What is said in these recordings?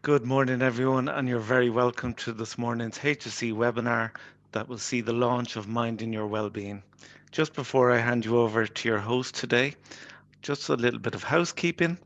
Good morning, everyone, and you're very welcome to this morning's HSE webinar that will see the launch of Minding Your Wellbeing. Just before I hand you over to your host today, just a little bit of housekeeping.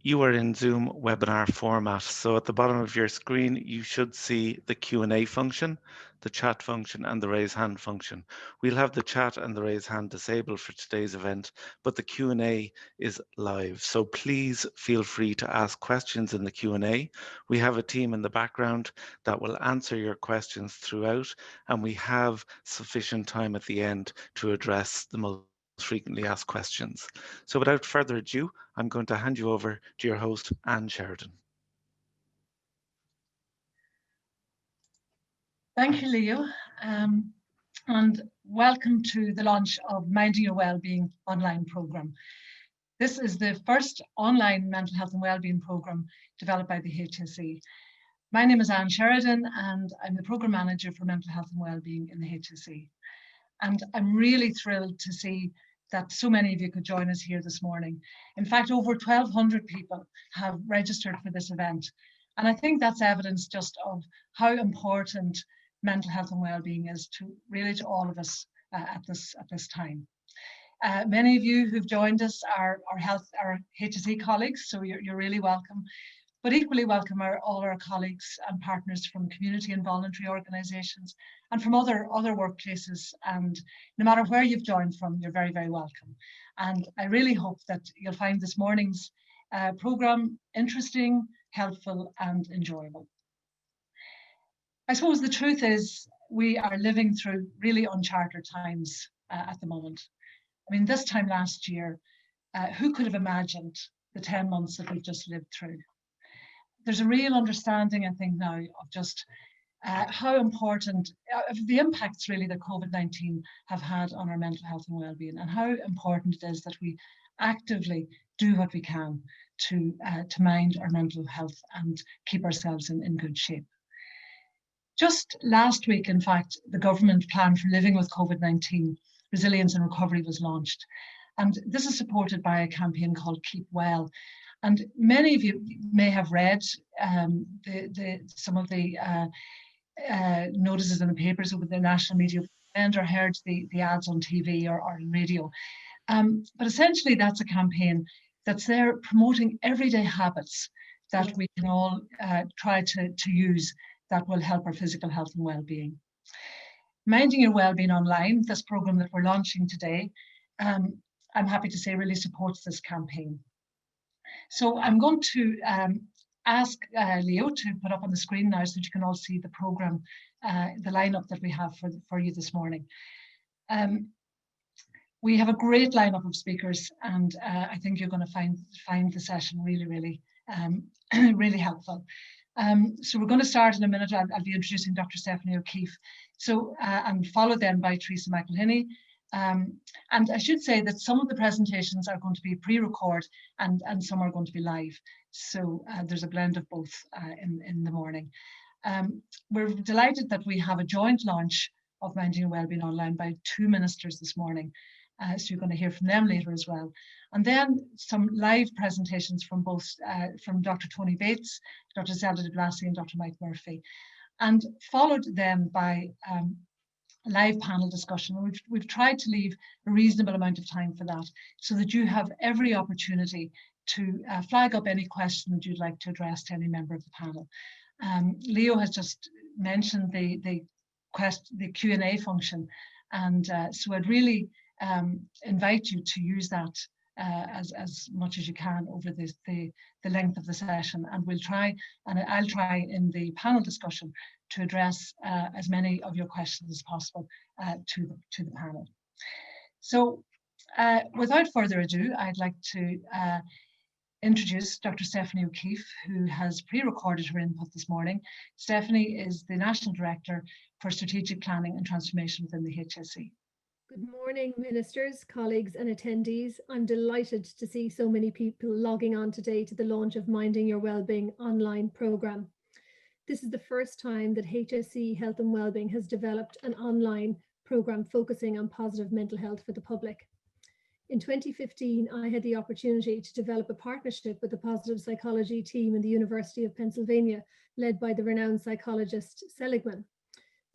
You are in Zoom webinar format, so at the bottom of your screen you should see the Q&A function, the chat function and the raise hand function. We'll have the chat and the raise hand disabled for today's event, but the Q&A is live, so please feel free to ask questions in the Q&A. We have a team in the background that will answer your questions throughout, and we have sufficient time at the end to address the most frequently asked questions. So without further ado, I'm going to hand you over to your host, Anne Sheridan. Thank you, Leo, and welcome to the launch of Minding Your Wellbeing online programme. This is the first online mental health and wellbeing programme developed by the HSE. My name is Anne Sheridan and I'm the Programme Manager for Mental Health and Wellbeing in the HSE. And I'm really thrilled to see that so many of you could join us here this morning. In fact, over 1,200 people have registered for this event. And I think that's evidence just of how important mental health and wellbeing is to all of us at this time. Many of you who've joined us are our HSE colleagues, so you're really welcome. But equally welcome are all our colleagues and partners from community and voluntary organisations and from other workplaces. And no matter where you've joined from, you're very, very welcome. And I really hope that you'll find this morning's programme interesting, helpful and enjoyable. I suppose the truth is we are living through really uncharted times at the moment. I mean, this time last year, who could have imagined the 10 months that we've just lived through? There's a real understanding, I think, now of just how important the impacts really that COVID-19 have had on our mental health and wellbeing, and how important it is that we actively do what we can to mind our mental health and keep ourselves in good shape. Just last week, in fact, the government plan for living with COVID-19 resilience and recovery was launched. And this is supported by a campaign called Keep Well. And many of you may have read some of the notices in the papers over the national media and or heard the ads on TV or on radio. But essentially, that's a campaign that's there promoting everyday habits that we can all try to use that will help our physical health and well-being. Minding Your Wellbeing Online, this programme that we're launching today, I'm happy to say really supports this campaign. So I'm going to ask Leo to put up on the screen now so that you can all see the programme, the lineup that we have for you this morning. We have a great lineup of speakers, and I think you're going to find the session really, really, really helpful. So we're going to start in a minute. I'll be introducing Dr. Stephanie O'Keefe. So and followed then by Teresa McElhinney. And I should say that some of the presentations are going to be pre-recorded and some are going to be live. So there's a blend of both in the morning. We're delighted that we have a joint launch of Minding Your Wellbeing Online by two ministers this morning. So you're going to hear from them later as well. And then some live presentations from both from Dr. Tony Bates, Dr. Zelda de Blasi and Dr. Mike Murphy. And followed then by live panel discussion. We've tried to leave a reasonable amount of time for that so that you have every opportunity to flag up any question that you'd like to address to any member of the panel. Leo has just mentioned the Q&A function, and so I'd really invite you to use that as much as you can over the length of the session, and we'll try, and I'll try in the panel discussion to address as many of your questions as possible to the panel. So without further ado, I'd like to introduce Dr. Stephanie O'Keefe, who has pre-recorded her input this morning. Stephanie is the National Director for Strategic Planning and Transformation within the HSE. Good morning, ministers, colleagues and attendees. I'm delighted to see so many people logging on today to the launch of Minding Your Wellbeing online programme. This is the first time that HSE Health and Wellbeing has developed an online programme focusing on positive mental health for the public. In 2015, I had the opportunity to develop a partnership with the positive psychology team in the University of Pennsylvania, led by the renowned psychologist Seligman.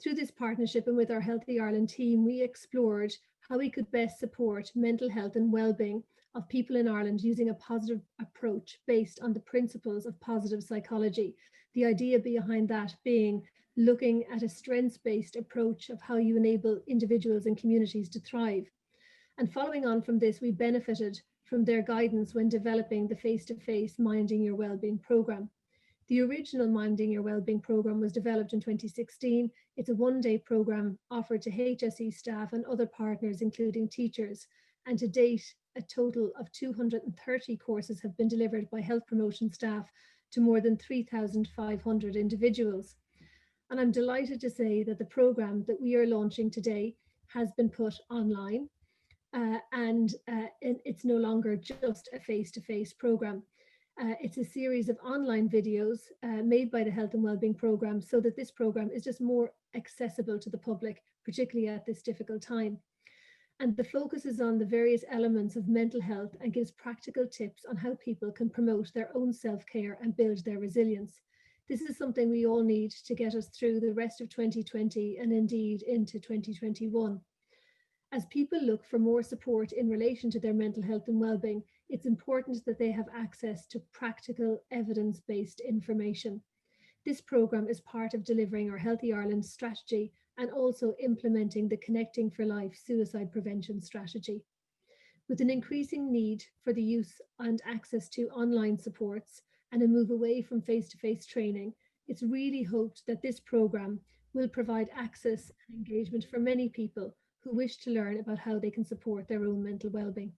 Through this partnership and with our Healthy Ireland team, we explored how we could best support mental health and well-being of people in Ireland using a positive approach based on the principles of positive psychology. The idea behind that being looking at a strengths-based approach of how you enable individuals and communities to thrive. And following on from this, we benefited from their guidance when developing the face-to-face Minding Your Wellbeing programme. The original Minding Your Wellbeing programme was developed in 2016. It's a one-day programme offered to HSE staff and other partners, including teachers. And to date, a total of 230 courses have been delivered by health promotion staff to more than 3,500 individuals. And I'm delighted to say that the programme that we are launching today has been put online. And it's no longer just a face-to-face programme. It's a series of online videos made by the Health and Wellbeing programme so that this programme is just more accessible to the public, particularly at this difficult time. And the focus is on the various elements of mental health and gives practical tips on how people can promote their own self-care and build their resilience. This is something we all need to get us through the rest of 2020 and indeed into 2021. As people look for more support in relation to their mental health and well-being, it's important that they have access to practical, evidence-based information. This programme is part of delivering our Healthy Ireland strategy and also implementing the Connecting for Life suicide prevention strategy. With an increasing need for the use and access to online supports and a move away from face-to-face training, it's really hoped that this programme will provide access and engagement for many people who wish to learn about how they can support their own mental well-being.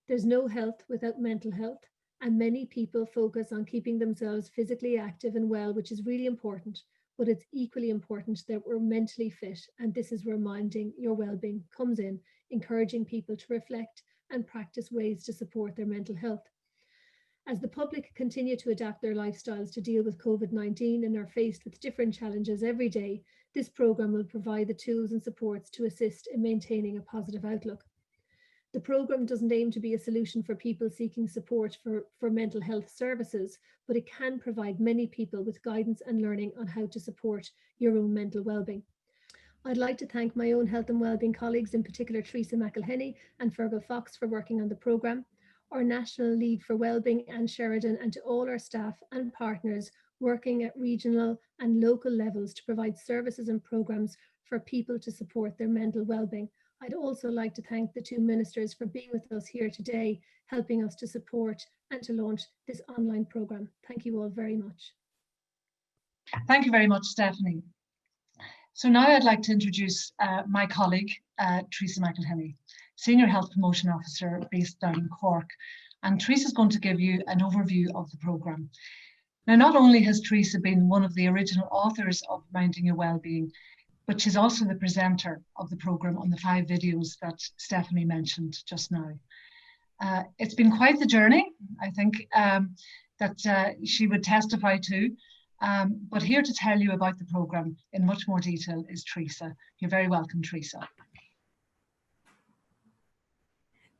There's no health without mental health, and many people focus on keeping themselves physically active and well, which is really important, but it's equally important that we're mentally fit, and this is where Minding Your Wellbeing comes in, encouraging people to reflect and practice ways to support their mental health. As the public continue to adapt their lifestyles to deal with COVID-19 and are faced with different challenges every day, this programme will provide the tools and supports to assist in maintaining a positive outlook. The programme doesn't aim to be a solution for people seeking support for mental health services, but it can provide many people with guidance and learning on how to support your own mental wellbeing. I'd like to thank my own health and wellbeing colleagues, in particular Teresa McElhenney and Fergal Fox, for working on the programme, our National Lead for Wellbeing, Anne Sheridan, and to all our staff and partners working at regional and local levels to provide services and programmes for people to support their mental wellbeing. I'd also like to thank the two ministers for being with us here today, helping us to support and to launch this online programme. Thank you all very much. Thank you very much, Stephanie. So now I'd like to introduce my colleague, Teresa McElhenney, Senior Health Promotion Officer based down in Cork. And Teresa's going to give you an overview of the programme. Now, not only has Teresa been one of the original authors of Minding Your Wellbeing, but she's also the presenter of the programme on the 5 videos that Stephanie mentioned just now. It's been quite the journey, I think, that she would testify to. But here to tell you about the programme in much more detail is Teresa. You're very welcome, Teresa.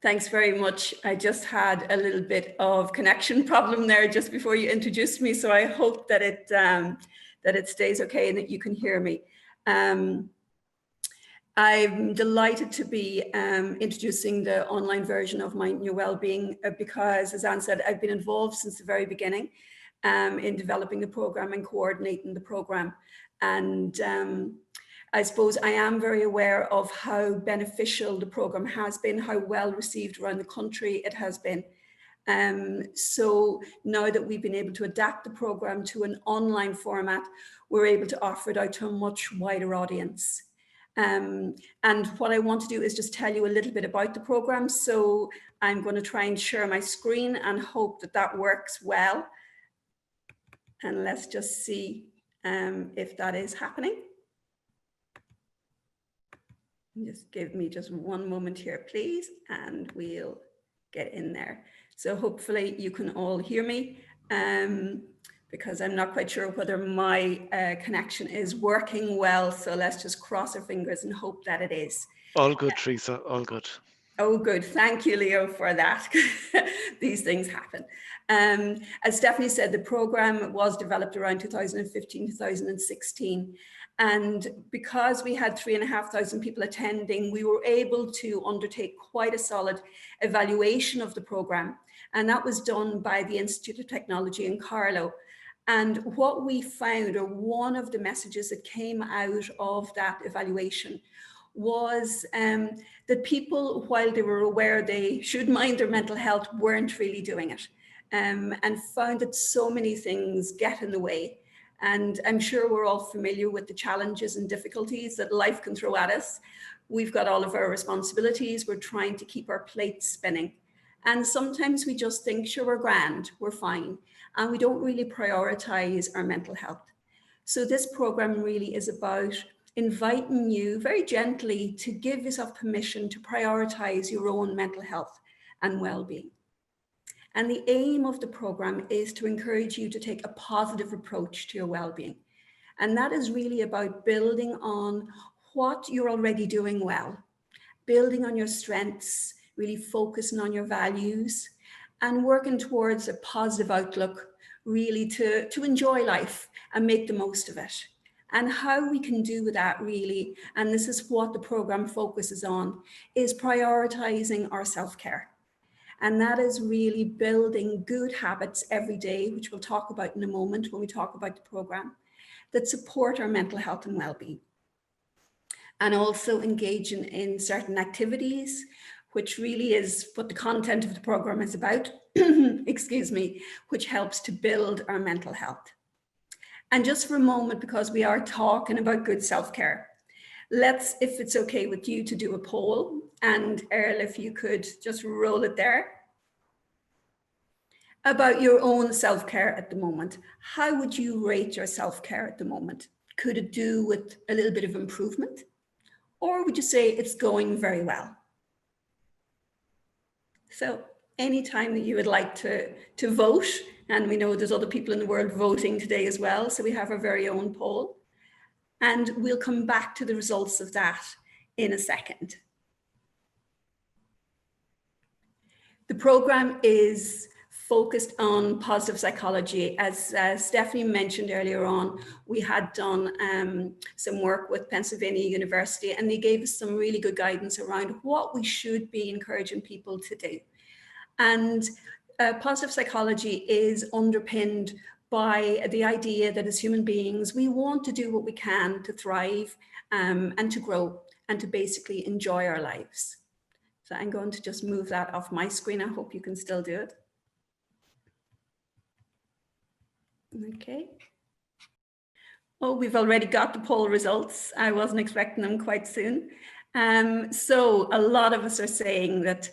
Thanks very much. I just had a little bit of connection problem there just before you introduced me, so I hope that it stays okay and that you can hear me. I'm delighted to be introducing the online version of Minding Your Wellbeing because, as Anne said, I've been involved since the very beginning in developing the programme and coordinating the programme. And I suppose I am very aware of how beneficial the programme has been, how well received around the country it has been. So now that we've been able to adapt the programme to an online format, we're able to offer it out to a much wider audience. And what I want to do is just tell you a little bit about the programme. So I'm going to try and share my screen and hope that that works well. And let's just see if that is happening. Just give me just one moment here, please, and we'll get in there. So hopefully you can all hear me because I'm not quite sure whether my connection is working well. So let's just cross our fingers and hope that it is. All good, Teresa, all good. Oh, good. Thank you, Leo, for that. These things happen. As Stephanie said, the program was developed around 2015, 2016. And because we had 3,500 people attending, we were able to undertake quite a solid evaluation of the program. And that was done by the Institute of Technology in Carlow. And what we found, or one of the messages that came out of that evaluation, was that people, while they were aware they should mind their mental health, weren't really doing it, and found that so many things get in the way. And I'm sure we're all familiar with the challenges and difficulties that life can throw at us. We've got all of our responsibilities. We're trying to keep our plates spinning. And sometimes we just think, sure, we're grand, we're fine. And we don't really prioritize our mental health. So this program really is about inviting you very gently to give yourself permission to prioritize your own mental health and well-being. And the aim of the program is to encourage you to take a positive approach to your well-being. And that is really about building on what you're already doing well, building on your strengths, really focusing on your values, and working towards a positive outlook, really to enjoy life and make the most of it. And how we can do that really, and this is what the program focuses on, is prioritizing our self-care. And that is really building good habits every day, which we'll talk about in a moment when we talk about the program, that support our mental health and well-being. And also engaging in certain activities, which really is what the content of the program is about, excuse me, which helps to build our mental health. And just for a moment, because we are talking about good self-care, let's, if it's okay with you, to do a poll. And Earl, if you could just roll it there. About your own self-care at the moment. How would you rate your self-care at the moment? Could it do with a little bit of improvement? Or would you say it's going very well? So anytime that you would like to vote, and we know there's other people in the world voting today as well, so we have our very own poll. And we'll come back to the results of that in a second. The program is focused on positive psychology. As Stephanie mentioned earlier on, we had done some work with Pennsylvania University, and they gave us some really good guidance around what we should be encouraging people to do. And positive psychology is underpinned by the idea that as human beings, we want to do what we can to thrive and to grow and to basically enjoy our lives. So I'm going to just move that off my screen. I hope you can still do it. Okay. Oh, we've already got the poll results. I wasn't expecting them quite soon. So a lot of us are saying that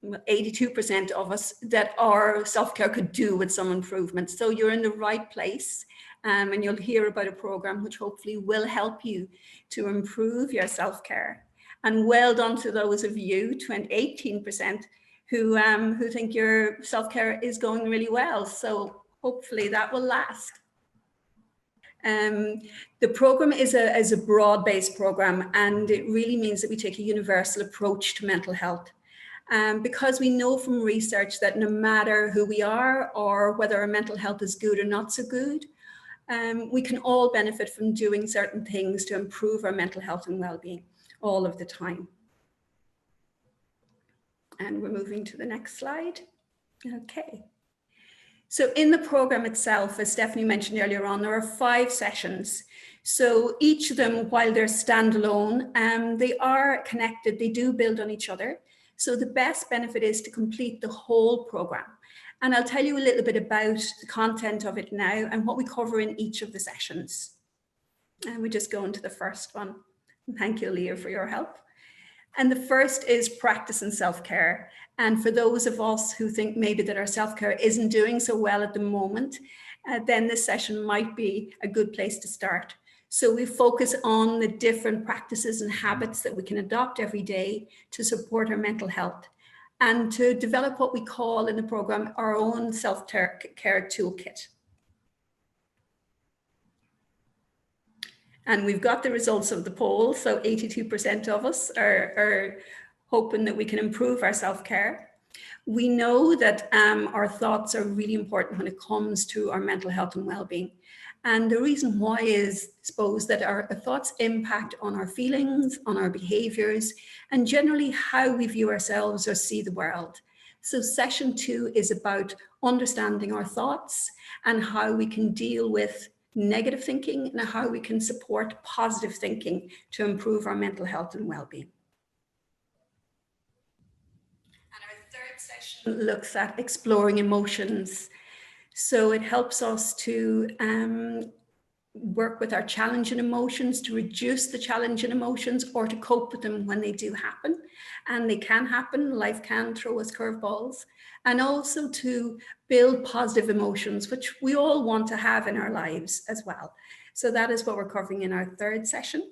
82% of us that our self-care could do with some improvement. So you're in the right place, and you'll hear about a program which hopefully will help you to improve your self-care. And well done to those of you, 18%, who think your self-care is going really well. So hopefully that will last. The program is a broad-based program, and it really means that we take a universal approach to mental health. Because we know from research that no matter who we are or whether our mental health is good or not so good, we can all benefit from doing certain things to improve our mental health and well-being all of the time. And we're moving to the next slide. Okay. So in the program itself, as Stephanie mentioned earlier on, there are 5 sessions. So each of them, while they're standalone, they are connected, they do build on each other. So the best benefit is to complete the whole program. And I'll tell you a little bit about the content of it now and what we cover in each of the sessions. And we just go into the first one. And thank you, Leah, for your help. And the first is practice and self-care. And for those of us who think maybe that our self-care isn't doing so well at the moment, then this session might be a good place to start. So we focus on the different practices and habits that we can adopt every day to support our mental health and to develop what we call in the program our own self-care toolkit. And we've got the results of the poll. So 82% of us are hoping that we can improve our self-care. We know that our thoughts are really important when it comes to our mental health and well-being. And the reason why is, I suppose, that our thoughts impact on our feelings, on our behaviors, and generally how we view ourselves or see the world. So session 2 is about understanding our thoughts and how we can deal with negative thinking and how we can support positive thinking to improve our mental health and well-being. And our third session looks at exploring emotions. So it helps us to work with our challenging emotions, to reduce the challenging emotions or to cope with them when they do happen. And they can happen, life can throw us curveballs. And also to build positive emotions, which we all want to have in our lives as well. So that is what we're covering in our third session.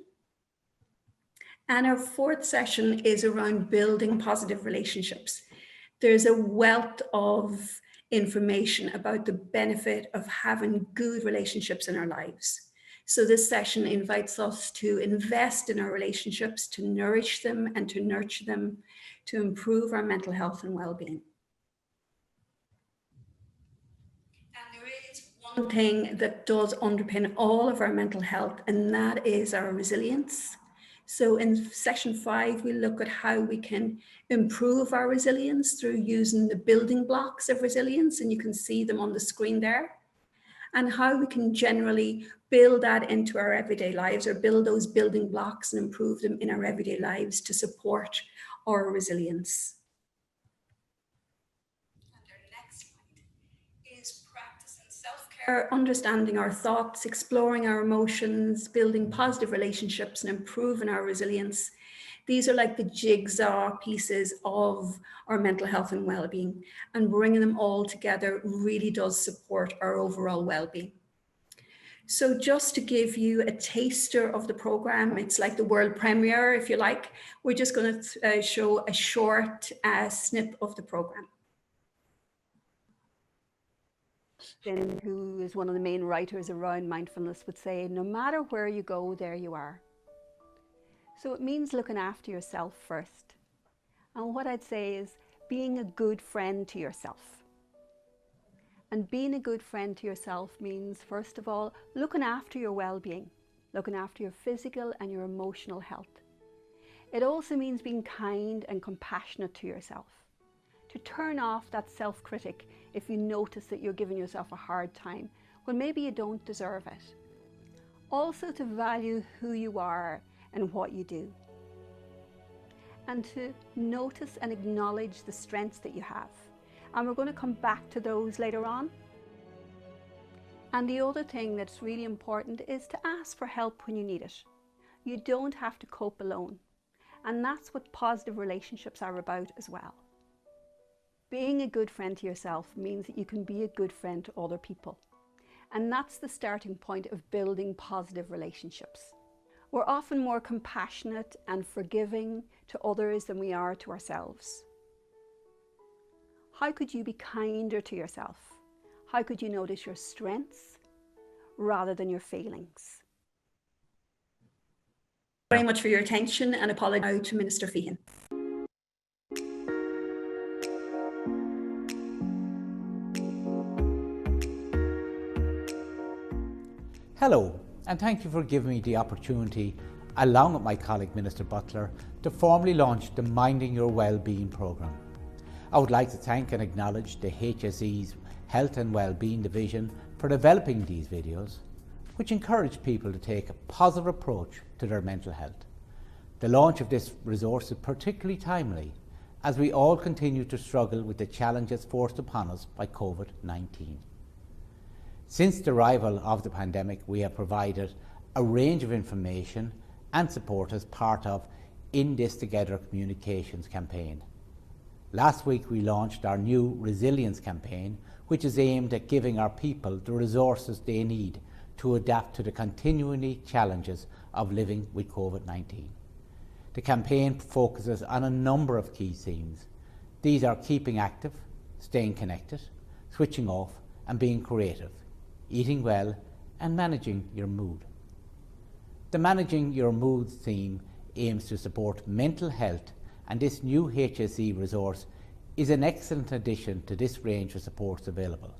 And our fourth session is around building positive relationships. There's a wealth of information about the benefit of having good relationships in our lives. So this session invites us to invest in our relationships, to nourish them and to nurture them, to improve our mental health and well-being. And there is one thing that does underpin all of our mental health, and that is our resilience. So in session 5, we look at how we can improve our resilience through using the building blocks of resilience, and you can see them on the screen there, and how we can generally build that into our everyday lives, or build those building blocks and improve them in our everyday lives to support our resilience. And our next point is practicing self-care, understanding our thoughts, exploring our emotions, building positive relationships and improving our resilience. These are like the jigsaw pieces of our mental health and well-being, and bringing them all together really does support our overall well-being. So just to give you a taster of the program, it's like the world premiere, if you like. We're just going to show a short snip of the program. Who is one of the main writers around mindfulness, would say, no matter where you go, there you are. So it means looking after yourself first. And what I'd say is being a good friend to yourself. And being a good friend to yourself means, first of all, looking after your well-being, looking after your physical and your emotional health. It also means being kind and compassionate to yourself, to turn off that self-critic if you notice that you're giving yourself a hard time when maybe you don't deserve it. Also to value who you are and what you do, and to notice and acknowledge the strengths that you have. And we're going to come back to those later on. And the other thing that's really important is to ask for help when you need it. You don't have to cope alone. And that's what positive relationships are about as well. Being a good friend to yourself means that you can be a good friend to other people. And that's the starting point of building positive relationships. We're often more compassionate and forgiving to others than we are to ourselves. How could you be kinder to yourself? How could you notice your strengths rather than your failings? Very much for your attention, and apologize now to Minister Feehan. Hello, and thank you for giving me the opportunity, along with my colleague Minister Butler, to formally launch the Minding Your Wellbeing programme. I would like to thank and acknowledge the HSE's Health and Wellbeing Division for developing these videos, which encourage people to take a positive approach to their mental health. The launch of this resource is particularly timely as we all continue to struggle with the challenges forced upon us by COVID-19. Since the arrival of the pandemic, we have provided a range of information and support as part of In This Together communications campaign. Last week we launched our new Resilience campaign, which is aimed at giving our people the resources they need to adapt to the continuing challenges of living with COVID-19. The campaign focuses on a number of key themes. These are keeping active, staying connected, switching off and being creative, eating well and managing your mood. The Managing Your Mood theme aims to support mental health and this new HSE resource is an excellent addition to this range of supports available.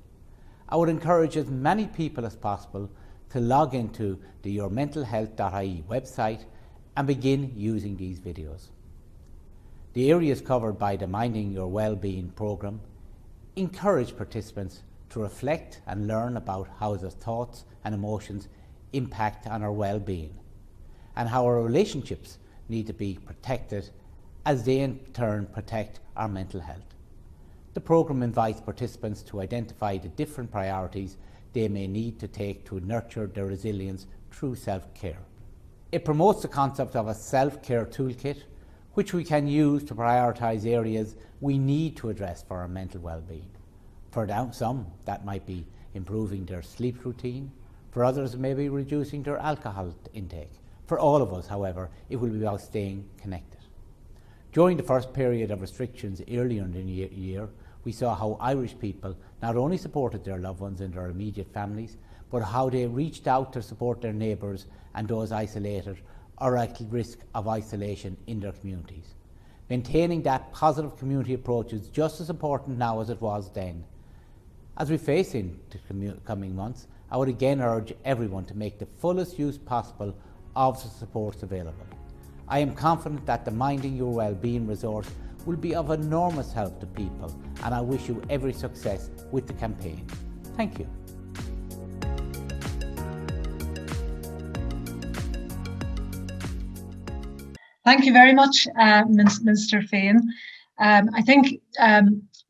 I would encourage as many people as possible to log into the yourmentalhealth.ie website and begin using these videos. The areas covered by the Minding Your Wellbeing programme encourage participants to reflect and learn about how their thoughts and emotions impact on our well-being, and how our relationships need to be protected as they in turn protect our mental health. The programme invites participants to identify the different priorities they may need to take to nurture their resilience through self-care. It promotes the concept of a self-care toolkit, which we can use to prioritise areas we need to address for our mental well-being. For some, that might be improving their sleep routine. For others, it may be reducing their alcohol intake. For all of us, however, it will be about staying connected. During the first period of restrictions earlier in the year, we saw how Irish people not only supported their loved ones in their immediate families, but how they reached out to support their neighbours and those isolated or at risk of isolation in their communities. Maintaining that positive community approach is just as important now as it was then. As we face into the coming months, I would again urge everyone to make the fullest use possible of the supports available. I am confident that the Minding Your Wellbeing resource will be of enormous help to people, and I wish you every success with the campaign. Thank you. Thank you very much, Minister Féin. I think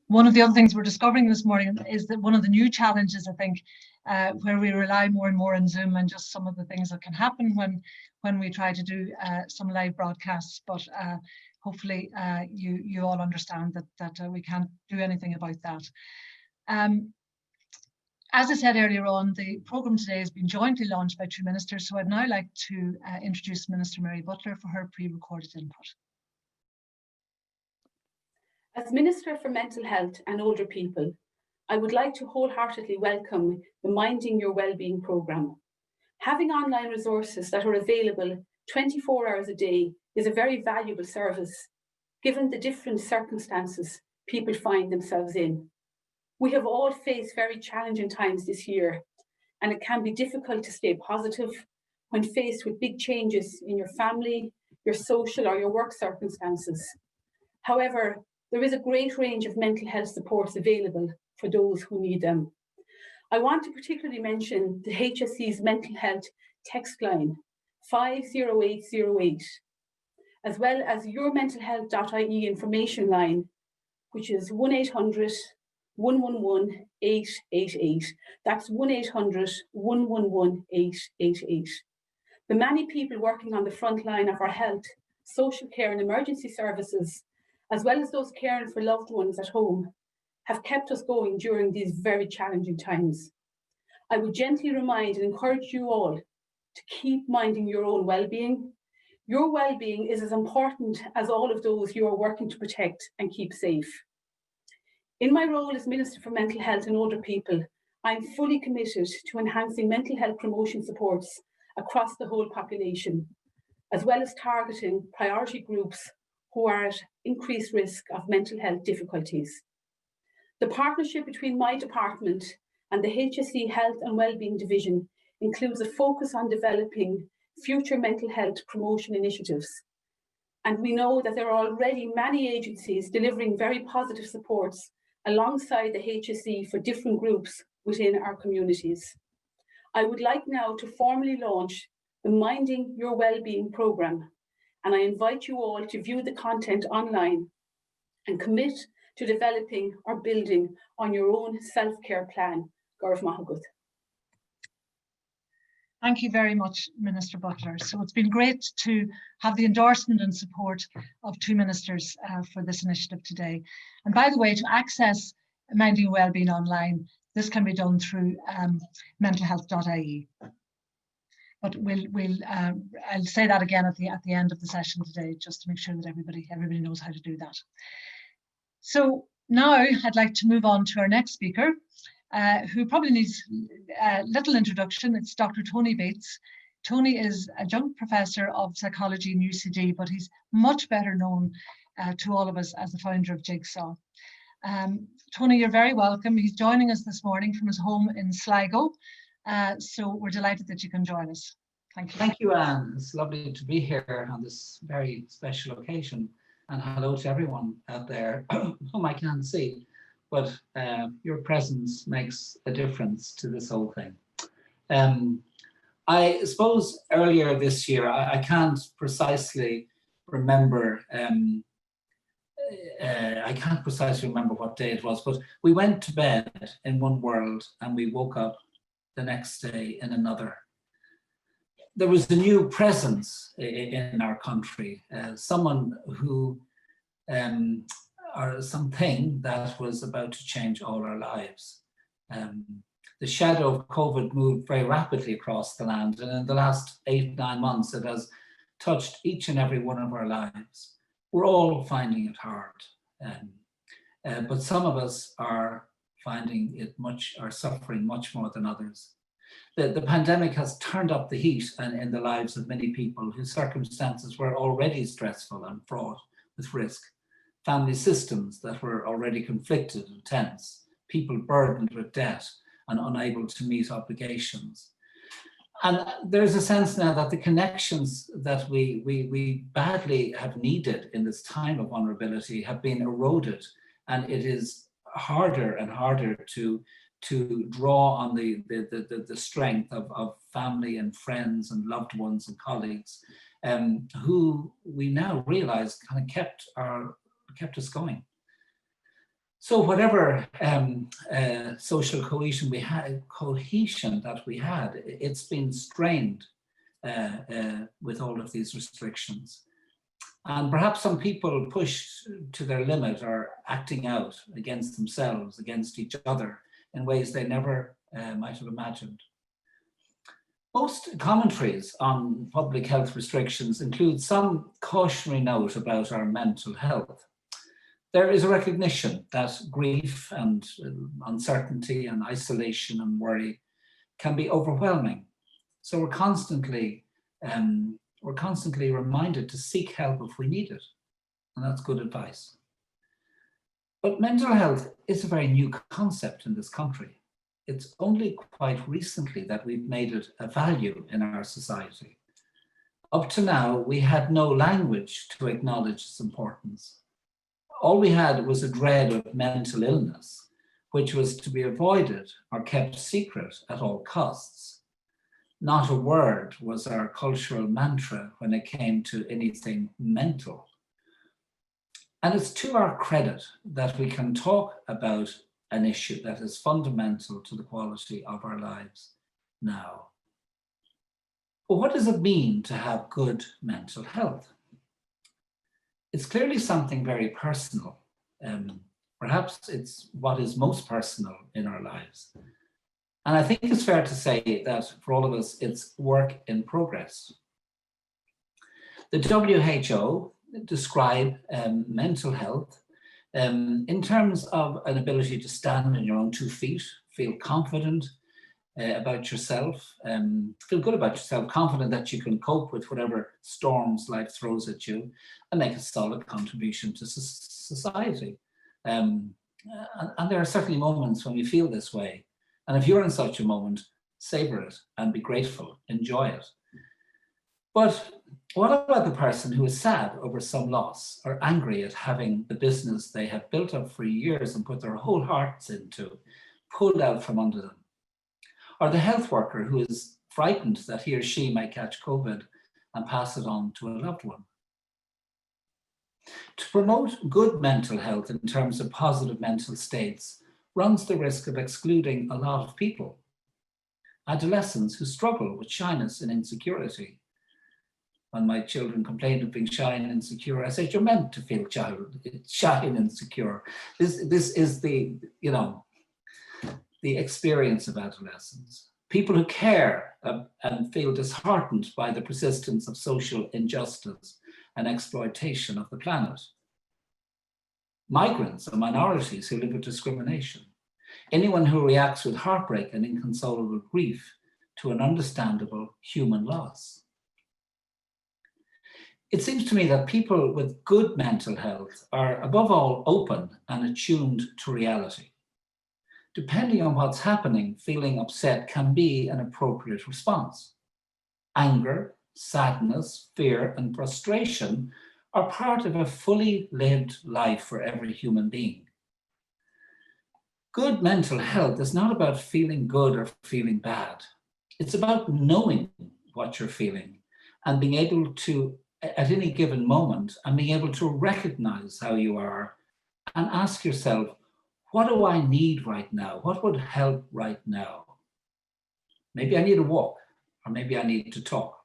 one of the other things we're discovering this morning is that one of the new challenges, I think, where we rely more and more on Zoom and just some of the things that can happen when we try to do some live broadcasts, but hopefully you all understand that we can't do anything about that. As I said earlier on, the programme today has been jointly launched by two ministers, so I'd now like to introduce Minister Mary Butler for her pre-recorded input. As Minister for Mental Health and Older People, I would like to wholeheartedly welcome the Minding Your Wellbeing programme. Having online resources that are available 24 hours a day is a very valuable service, given the different circumstances people find themselves in. We have all faced very challenging times this year, and it can be difficult to stay positive when faced with big changes in your family, your social or your work circumstances. However, there is a great range of mental health supports available for those who need them. I want to particularly mention the HSE's mental health text line 50808, as well as yourmentalhealth.ie information line, which is 1800 111 888. That's 1800 111 888. The many people working on the front line of our health, social care and emergency services, as well as those caring for loved ones at home, have kept us going during these very challenging times. I would gently remind and encourage you all to keep minding your own well-being. Your well-being is as important as all of those you are working to protect and keep safe. In my role as Minister for Mental Health and Older People, I am fully committed to enhancing mental health promotion supports across the whole population, as well as targeting priority groups who are at increased risk of mental health difficulties. The partnership between my department and the HSE Health and Wellbeing Division includes a focus on developing future mental health promotion initiatives. And we know that there are already many agencies delivering very positive supports alongside the HSE for different groups within our communities. I would like now to formally launch the Minding Your Wellbeing programme, and I invite you all to view the content online and commit to developing or building on your own self-care plan. Garth Mahagut. Thank you very much, Minister Butler. So it's been great to have the endorsement and support of two ministers for this initiative today. And by the way, to access Minding Your Wellbeing online, this can be done through mentalhealth.ie. But I'll say that again at the end of the session today, just to make sure that everybody knows how to do that. So now I'd like to move on to our next speaker, who probably needs little introduction. It's Dr. Tony Bates. Tony is adjunct professor of psychology in UCD, but he's much better known to all of us as the founder of Jigsaw. Tony, you're very welcome. He's joining us this morning from his home in Sligo. So we're delighted that you can join us. Thank you. Thank you, Anne. It's lovely to be here on this very special occasion. And hello to everyone out there whom I can't see, but your presence makes a difference to this whole thing. I suppose earlier this year, I can't precisely remember what day it was, but we went to bed in one world and we woke up the next day in another. There was a new presence in our country, someone who, or something that was about to change all our lives. The shadow of COVID moved very rapidly across the land, and in the last 8-9 months, it has touched each and every one of our lives. We're all finding it hard, but some of us are finding it suffering much more than others. The pandemic has turned up the heat in the lives of many people whose circumstances were already stressful and fraught with risk. Family systems that were already conflicted and tense, people burdened with debt and unable to meet obligations. And there's a sense now that the connections that we badly have needed in this time of vulnerability have been eroded, and it is harder and harder to draw on the strength of family and friends and loved ones and colleagues, who we now realize kind of kept us going. So whatever social cohesion that we had, it's been strained with all of these restrictions. And perhaps some people pushed to their limit are acting out against themselves, against each other, in ways they never might have imagined. Most commentaries on public health restrictions include some cautionary note about our mental health. There is a recognition that grief and uncertainty and isolation and worry can be overwhelming. So we're constantly reminded to seek help if we need it, and that's good advice. But mental health is a very new concept in this country. It's only quite recently that we've made it a value in our society. Up to now, we had no language to acknowledge its importance. All we had was a dread of mental illness, which was to be avoided or kept secret at all costs. Not a word was our cultural mantra when it came to anything mental. And it's to our credit that we can talk about an issue that is fundamental to the quality of our lives now. But what does it mean to have good mental health? It's clearly something very personal. Perhaps it's what is most personal in our lives. And I think it's fair to say that for all of us, it's work in progress. The WHO describe mental health in terms of an ability to stand on your own 2 feet, feel confident about yourself, feel good about yourself, confident that you can cope with whatever storms life throws at you, and make a solid contribution to society. And there are certainly moments when we feel this way. And if you're in such a moment, savor it and be grateful, enjoy it. But what about the person who is sad over some loss or angry at having the business they have built up for years and put their whole hearts into pulled out from under them? Or the health worker who is frightened that he or she might catch COVID and pass it on to a loved one? To promote good mental health in terms of positive mental states runs the risk of excluding a lot of people. Adolescents who struggle with shyness and insecurity. When my children complained of being shy and insecure, I said, you're meant to feel shy and insecure. This is the experience of adolescence. People who care and feel disheartened by the persistence of social injustice and exploitation of the planet. Migrants and minorities who live with discrimination. Anyone who reacts with heartbreak and inconsolable grief to an understandable human loss. It seems to me that people with good mental health are above all open and attuned to reality. Depending on what's happening, feeling upset can be an appropriate response. Anger, sadness, fear, and frustration are part of a fully lived life for every human being. Good mental health is not about feeling good or feeling bad. It's about knowing what you're feeling and being able to, at any given moment, and being able to recognize how you are and ask yourself, what do I need right now? What would help right now? Maybe I need a walk, or maybe I need to talk.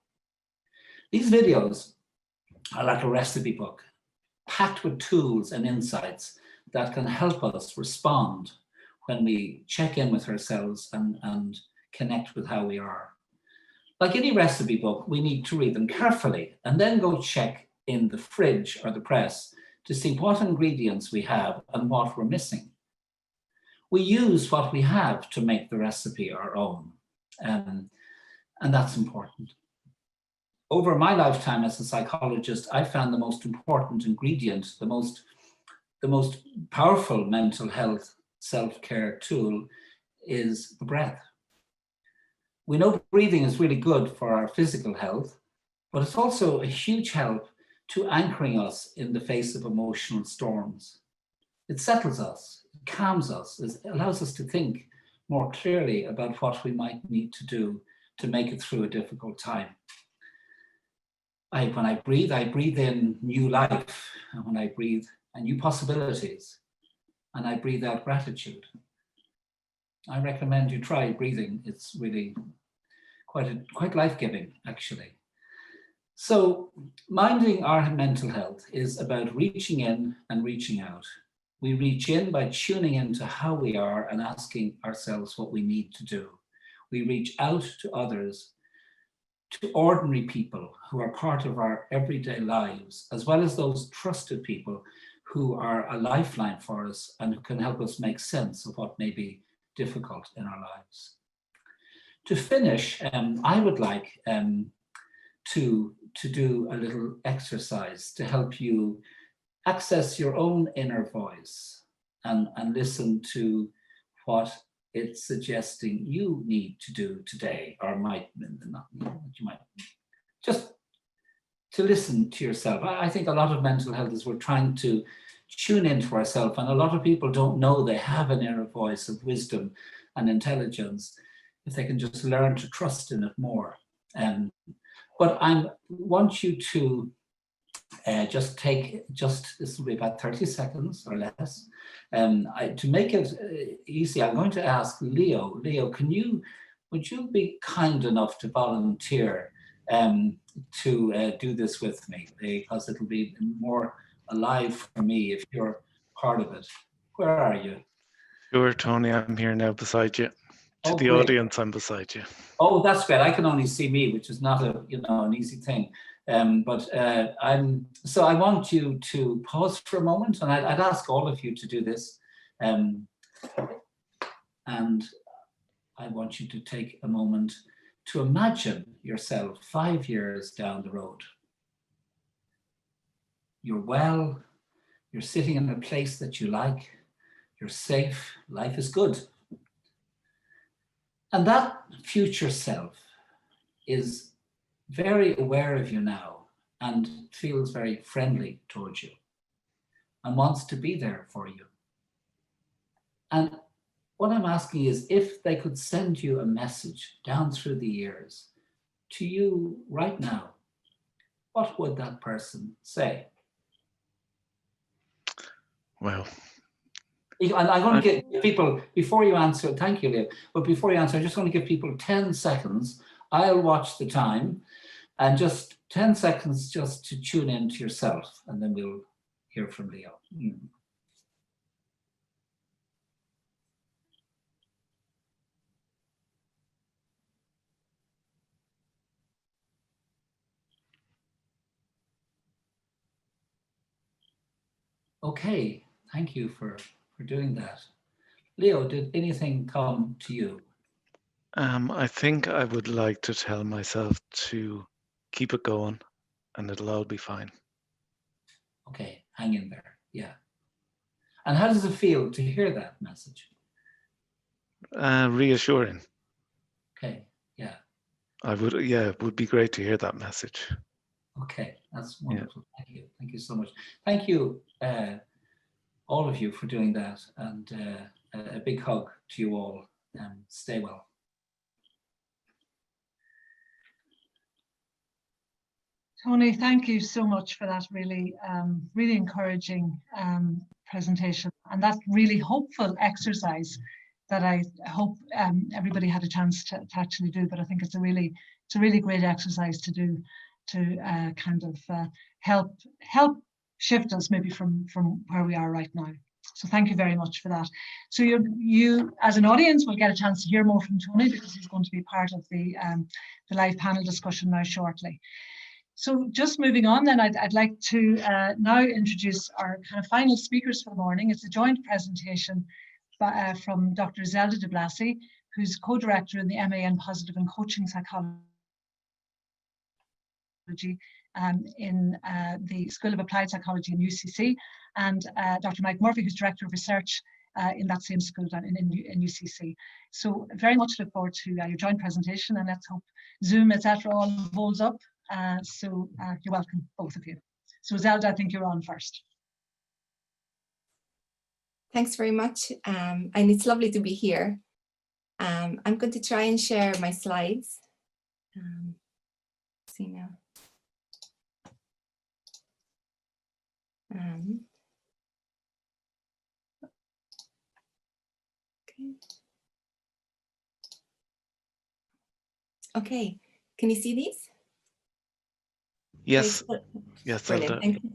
These videos are like a recipe book, packed with tools and insights that can help us respond when we check in with ourselves and connect with how we are. Like any recipe book, we need to read them carefully and then go check in the fridge or the press to see what ingredients we have and what we're missing. We use what we have to make the recipe our own, and that's important. Over my lifetime as a psychologist, I found the most important ingredient, the most powerful mental health self-care tool is the breath. We know breathing is really good for our physical health, but it's also a huge help to anchoring us in the face of emotional storms. It settles us, it calms us, it allows us to think more clearly about what we might need to do to make it through a difficult time. When I breathe in new life, and when I breathe new possibilities, and I breathe out gratitude. I recommend you try breathing. It's really quite life-giving, actually. So minding our mental health is about reaching in and reaching out. We reach in by tuning into how we are and asking ourselves what we need to do. We reach out to others, to ordinary people who are part of our everyday lives, as well as those trusted people who are a lifeline for us and who can help us make sense of what may be difficult in our lives. To finish, I would like to do a little exercise to help you access your own inner voice and listen to what it's suggesting you need to do today, or might not, you might just to listen to yourself. I think a lot of mental health is we're trying to tune into ourselves, and a lot of people don't know they have an inner voice of wisdom and intelligence if they can just learn to trust in it more. But I want you to this will be about 30 seconds or less. To make it easy, I'm going to ask Leo. Leo, would you be kind enough to volunteer to do this with me? Because it'll be more alive for me if you're part of it. Where are you? Sure, Tony, I'm here now beside you. To the great. audience, I'm beside you. Oh, that's great. I can only see me, which is not an easy thing. So I want you to pause for a moment, and I'd ask all of you to do this. And I want you to take a moment to imagine yourself 5 years down the road. You're well, you're sitting in a place that you like, you're safe, life is good. And that future self is very aware of you now and feels very friendly towards you and wants to be there for you. And what I'm asking is if they could send you a message down through the years to you right now, what would that person say? Well, I'm going to give people, before you answer, thank you, Leo, but before you answer, I'm just going to give people 10 seconds. I'll watch the time, and just 10 seconds just to tune in to yourself, and then we'll hear from Leo. Okay, thank you for doing that. Leo, did anything come to you? I think I would like to tell myself to keep it going and it'll all be fine. Okay, hang in there. Yeah. And how does it feel to hear that message? Reassuring. Okay, yeah. It would be great to hear that message. Okay, that's wonderful. Yeah. Thank you. Thank you so much. Thank you, all of you, for doing that. And a big hug to you all. Stay well. Tony, thank you so much for that really, really encouraging presentation, and that really hopeful exercise that I hope everybody had a chance to actually do. But I think it's a really great exercise to do, to kind of help shift us maybe from where we are right now. So thank you very much for that. So you as an audience will get a chance to hear more from Tony, because he's going to be part of the live panel discussion now shortly. So just moving on then, I'd like to now introduce our kind of final speakers for the morning. It's a joint presentation from Dr. Zelda de Blasi, who's co-director in the MA in Positive and Coaching Psychology in the School of Applied Psychology in UCC, and Dr. Mike Murphy, who's Director of Research in that same school in UCC. So very much look forward to your joint presentation, and let's hope Zoom, etc. all holds up. You're welcome, both of you. So Zelda, I think you're on first. Thanks very much, and it's lovely to be here. I'm going to try and share my slides. See now. Okay, can you see these? Yes. Okay, Yes, brilliant. Zelda. Thank you.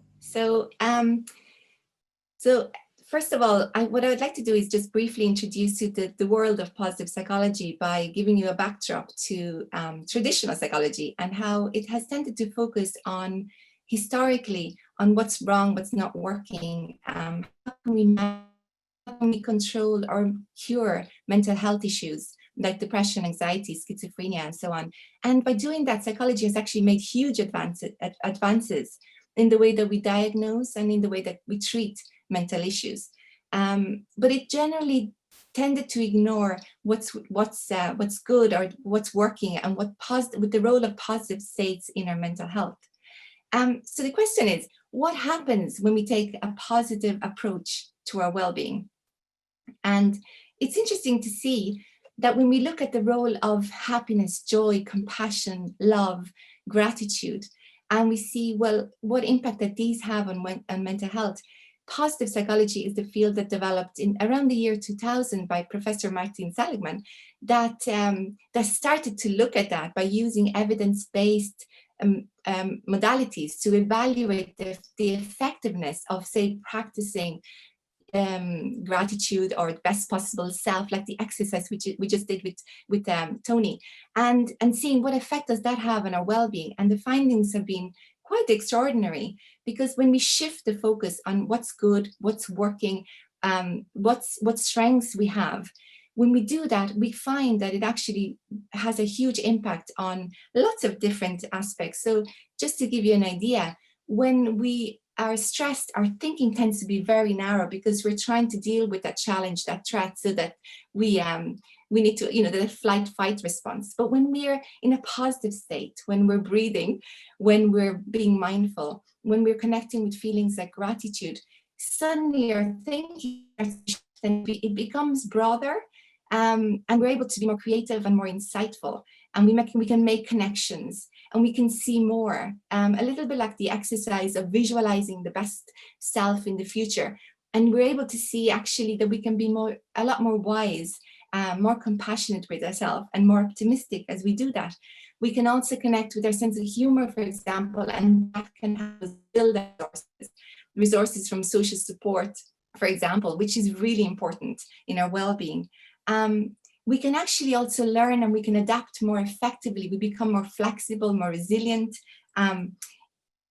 So, first of all, what I would like to do is just briefly introduce you to the world of positive psychology by giving you a backdrop to traditional psychology and how it has tended to focus on, historically, on what's wrong, what's not working, how can we control or cure mental health issues like depression, anxiety, schizophrenia, and so on. And by doing that, psychology has actually made huge advances in the way that we diagnose and in the way that we treat mental issues. But it generally tended to ignore what's good or what's working and with the role of positive states in our mental health. So the question is, what happens when we take a positive approach to our well-being? And it's interesting to see that when we look at the role of happiness, joy, compassion, love, gratitude, and we see, well, what impact that these have on mental health, positive psychology is the field that developed in around the year 2000 by Professor Martin Seligman that started to look at that by using evidence-based modalities to evaluate the effectiveness of, say, practicing gratitude or best possible self, like the exercise we just did with Tony, and seeing what effect does that have on our well-being. And the findings have been quite extraordinary, because when we shift the focus on what's good, what's working, what strengths we have, when we do that, we find that it actually has a huge impact on lots of different aspects. So just to give you an idea, when we are stressed, our thinking tends to be very narrow, because we're trying to deal with that challenge, that threat, so that we need to, the flight fight response. But when we're in a positive state, when we're breathing, when we're being mindful, when we're connecting with feelings like gratitude, suddenly our thinking, it becomes broader, and we're able to be more creative and more insightful, and we can make connections, and we can see more, a little bit like the exercise of visualizing the best self in the future. And we're able to see actually that we can be a lot more wise, more compassionate with ourselves, and more optimistic as we do that. We can also connect with our sense of humor, for example, and that can help us build resources from social support, for example, which is really important in our well-being. We can actually also learn, and we can adapt more effectively. We become more flexible, more resilient.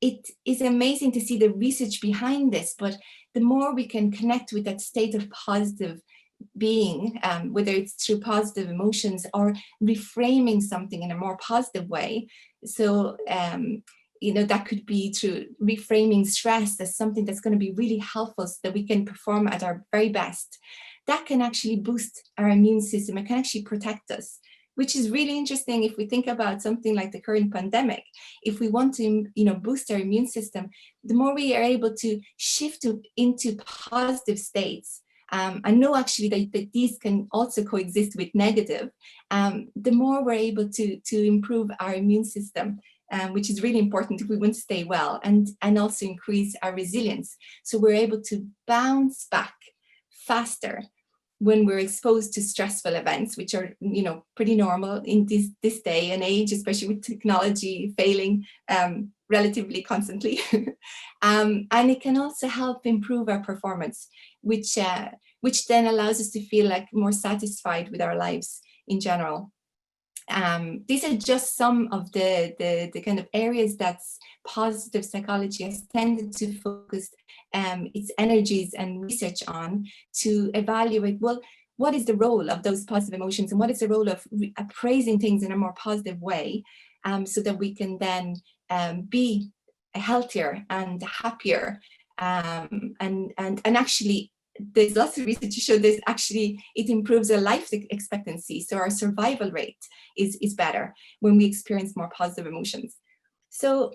It is amazing to see the research behind this, but the more we can connect with that state of positive being, whether it's through positive emotions or reframing something in a more positive way. So that could be through reframing stress as something that's going to be really helpful so that we can perform at our very best. That can actually boost our immune system. It can actually protect us, which is really interesting if we think about something like the current pandemic. If we want to, boost our immune system, the more we are able to shift into positive states, I know actually that these can also coexist with negative, the more we're able to improve our immune system, which is really important if we want to stay well, and also increase our resilience. So we're able to bounce back faster when we're exposed to stressful events, which are, pretty normal in this day and age, especially with technology failing relatively constantly. And it can also help improve our performance, which then allows us to feel like more satisfied with our lives in general. These are just some of the kind of areas that positive psychology has tended to focus its energies and research on, to evaluate, well, what is the role of those positive emotions, and what is the role of appraising things in a more positive way, so that we can then be healthier and happier, and actually, there's lots of research to show this actually it improves our life expectancy. So our survival rate is better when we experience more positive emotions. So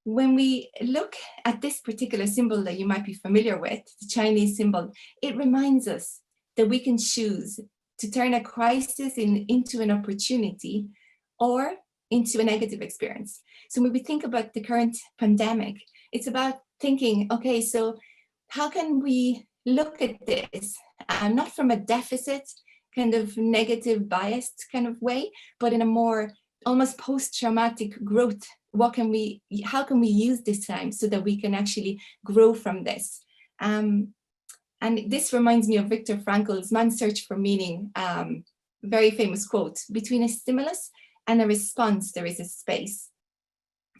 when we look at this particular symbol that you might be familiar with, the Chinese symbol, it reminds us that we can choose to turn a crisis into an opportunity or into a negative experience. So when we think about the current pandemic, it's about thinking, okay, so how can we look at this, not from a deficit kind of negative biased kind of way, but in a more almost post-traumatic growth. How can we use this time so that we can actually grow from this? And this reminds me of Viktor Frankl's Man's Search for Meaning, very famous quote: between a stimulus and a response, there is a space.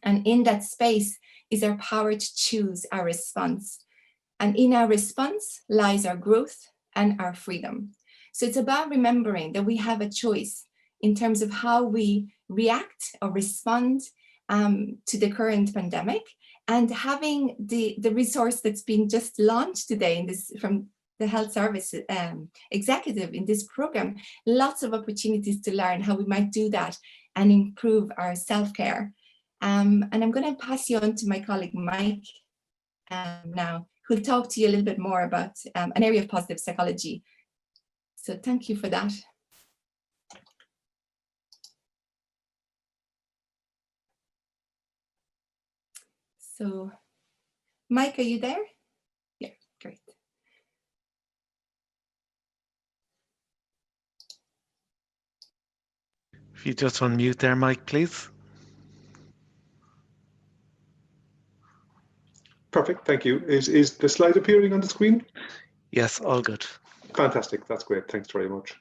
And in that space is our power to choose our response. And in our response lies our growth and our freedom. So it's about remembering that we have a choice in terms of how we react or respond to the current pandemic, and having the resource that's been just launched today from the health service executive in this program, lots of opportunities to learn how we might do that and improve our self-care. And I'm going to pass you on to my colleague Mike now, who'll talk to you a little bit more about an area of positive psychology. So thank you for that. So, Mike, are you there? Yeah, great. If you just unmute there, Mike, please. Perfect, thank you. Is the slide appearing on the screen? Yes, all good. Fantastic, that's great, thanks very much.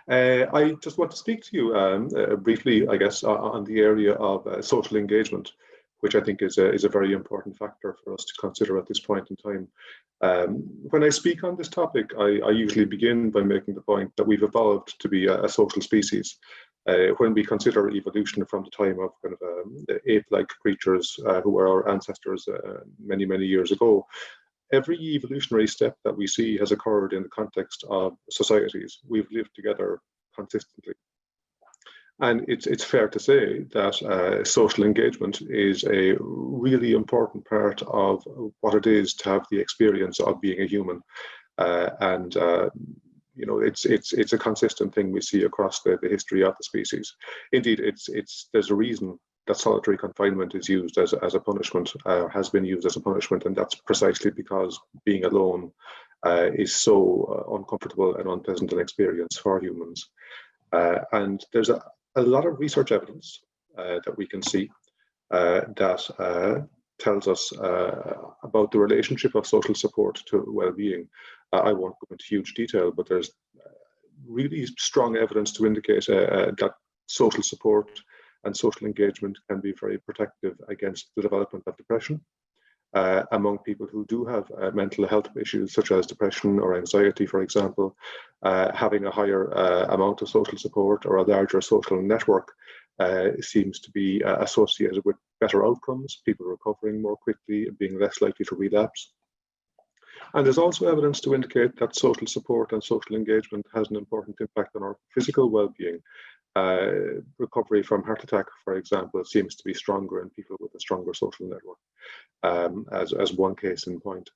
I just want to speak to you briefly, I guess, on the area of social engagement, which I think is a very important factor for us to consider at this point in time. When I speak on this topic, I usually begin by making the point that we've evolved to be a social species. When we consider evolution from the time of kind of ape-like creatures who were our ancestors many, many years ago, every evolutionary step that we see has occurred in the context of societies. We've lived together consistently. And it's fair to say that social engagement is a really important part of what it is to have the experience of being a human. You know, it's a consistent thing we see across the history of the species. Indeed, there's a reason that solitary confinement is used as a punishment, has been used as a punishment, and that's precisely because being alone is so uncomfortable and unpleasant an experience for humans. And there's a lot of research evidence that we can see that tells us about the relationship of social support to well-being. I won't go into huge detail, but there's really strong evidence to indicate that social support and social engagement can be very protective against the development of depression among people who do have mental health issues such as depression or anxiety, for example. Having a higher amount of social support or a larger social network seems to be associated with better outcomes, people recovering more quickly, being less likely to relapse. And there's also evidence to indicate that social support and social engagement has an important impact on our physical well-being. Recovery from heart attack, for example, seems to be stronger in people with a stronger social network, as one case in point.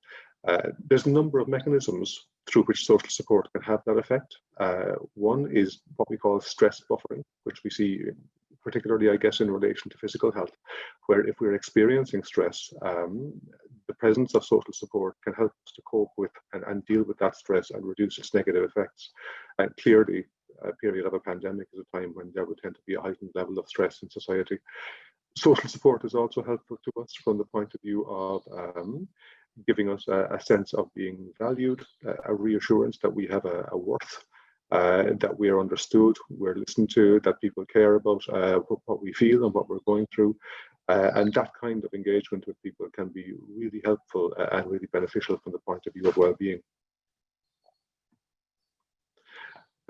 There's a number of mechanisms through which social support can have that effect. One is what we call stress buffering, which we see particularly, I guess, in relation to physical health, where if we're experiencing stress, the presence of social support can help us to cope with and deal with that stress and reduce its negative effects. And clearly, a period of a pandemic is a time when there would tend to be a heightened level of stress in society. Social support is also helpful to us from the point of view of giving us a sense of being valued, a reassurance that we have a worth, that we are understood, we're listened to, that people care about what we feel and what we're going through. And that kind of engagement with people can be really helpful and really beneficial from the point of view of well-being.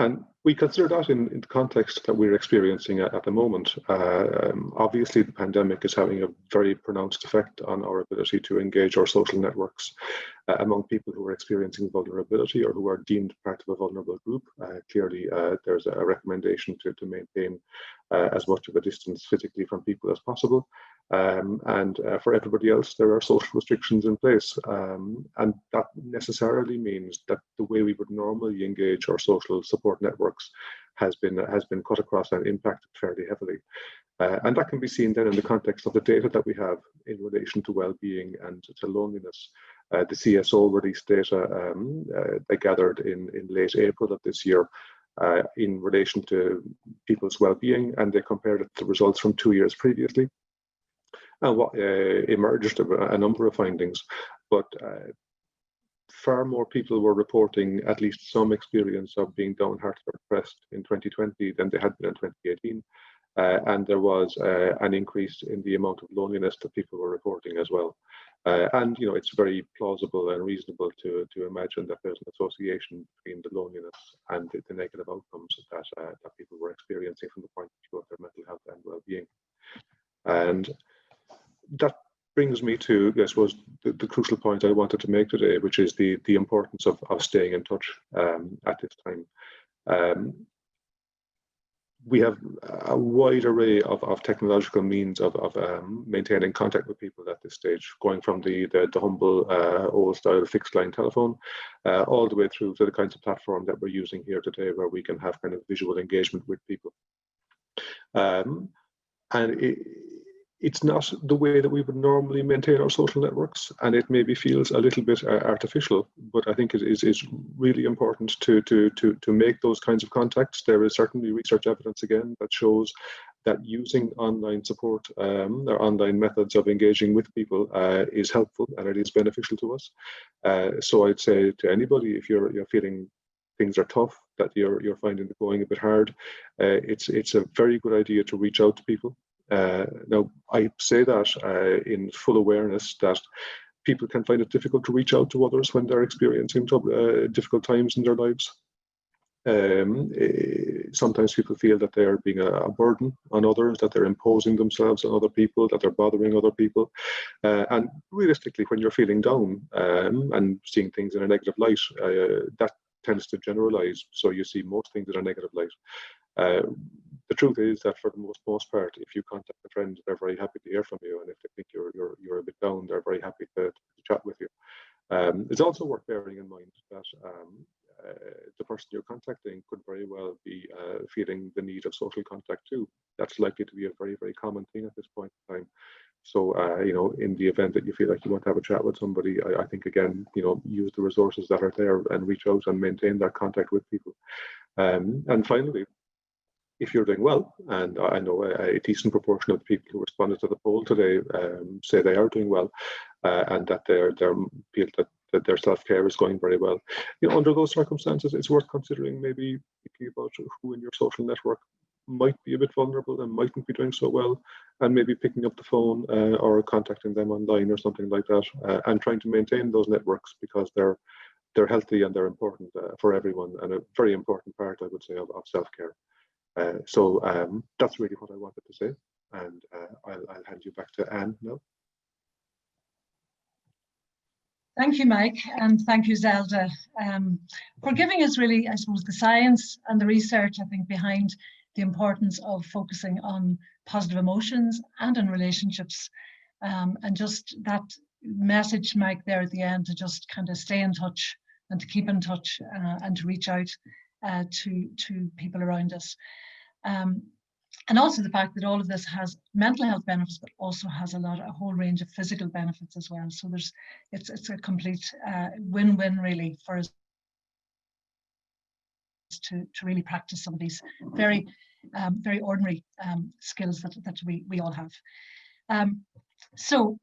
And we consider that in the context that we're experiencing at the moment. Obviously, the pandemic is having a very pronounced effect on our ability to engage our social networks among people who are experiencing vulnerability or who are deemed part of a vulnerable group. Clearly, there's a recommendation to maintain as much of a distance physically from people as possible. And for everybody else, there are social restrictions in place. And that necessarily means that the way we would normally engage our social support networks has been cut across and impacted fairly heavily. And that can be seen then in the context of the data that we have in relation to well-being and to loneliness. The CSO released data they gathered in late April of this year in relation to people's well-being, and they compared it to results from 2 years previously. And what emerged a number of findings, but far more people were reporting at least some experience of being downhearted or depressed in 2020 than they had been in 2018. And there was an increase in the amount of loneliness that people were reporting as well. And it's very plausible and reasonable to imagine that there's an association between the loneliness and the negative outcomes that people were experiencing from the point of view of their mental health and well-being. And that brings me to, I suppose, the crucial point I wanted to make today, which is the importance of staying in touch at this time. We have a wide array of technological means of maintaining contact with people at this stage, going from the humble old-style fixed-line telephone all the way through to the kinds of platform that we're using here today, where we can have kind of visual engagement with people. And it's not the way that we would normally maintain our social networks, and it maybe feels a little bit artificial, but I think it is really important to make those kinds of contacts. There is certainly research evidence again that shows that using online support or online methods of engaging with people is helpful and it is beneficial to us. So I'd say to anybody, if you're feeling things are tough, that you're finding it going a bit hard, it's a very good idea to reach out to people. Now, I say that in full awareness that people can find it difficult to reach out to others when they're experiencing difficult times in their lives. Sometimes people feel that they're being a burden on others, that they're imposing themselves on other people, that they're bothering other people. And realistically, when you're feeling down and seeing things in a negative light, that tends to generalize. So you see most things in a negative light. The truth is that for the most part, if you contact a friend, they're very happy to hear from you, and if they think you're a bit down, they're very happy to chat with you. It's also worth bearing in mind that the person you're contacting could very well be feeling the need of social contact too. That's likely to be a very, very common thing at this point in time. So, in the event that you feel like you want to have a chat with somebody, I think again, use the resources that are there and reach out and maintain that contact with people. And finally, if you're doing well, and I know a decent proportion of the people who responded to the poll today say they are doing well, and that feel that their self-care is going very well. Under those circumstances, it's worth considering maybe thinking about who in your social network might be a bit vulnerable and mightn't be doing so well, and maybe picking up the phone or contacting them online or something like that, and trying to maintain those networks because they're healthy and they're important for everyone, and a very important part, I would say, of self-care. So that's really what I wanted to say, and I'll hand you back to Anne now. Thank you, Mike, and thank you, Zelda, for giving us really, I suppose, the science and the research, I think, behind the importance of focusing on positive emotions and on relationships, and just that message, Mike, there at the end, to just kind of stay in touch and to keep in touch and to reach out to people around us. And also the fact that all of this has mental health benefits, but also has a whole range of physical benefits as well. So it's a complete win-win really for us to really practice some of these very ordinary skills that we all have. So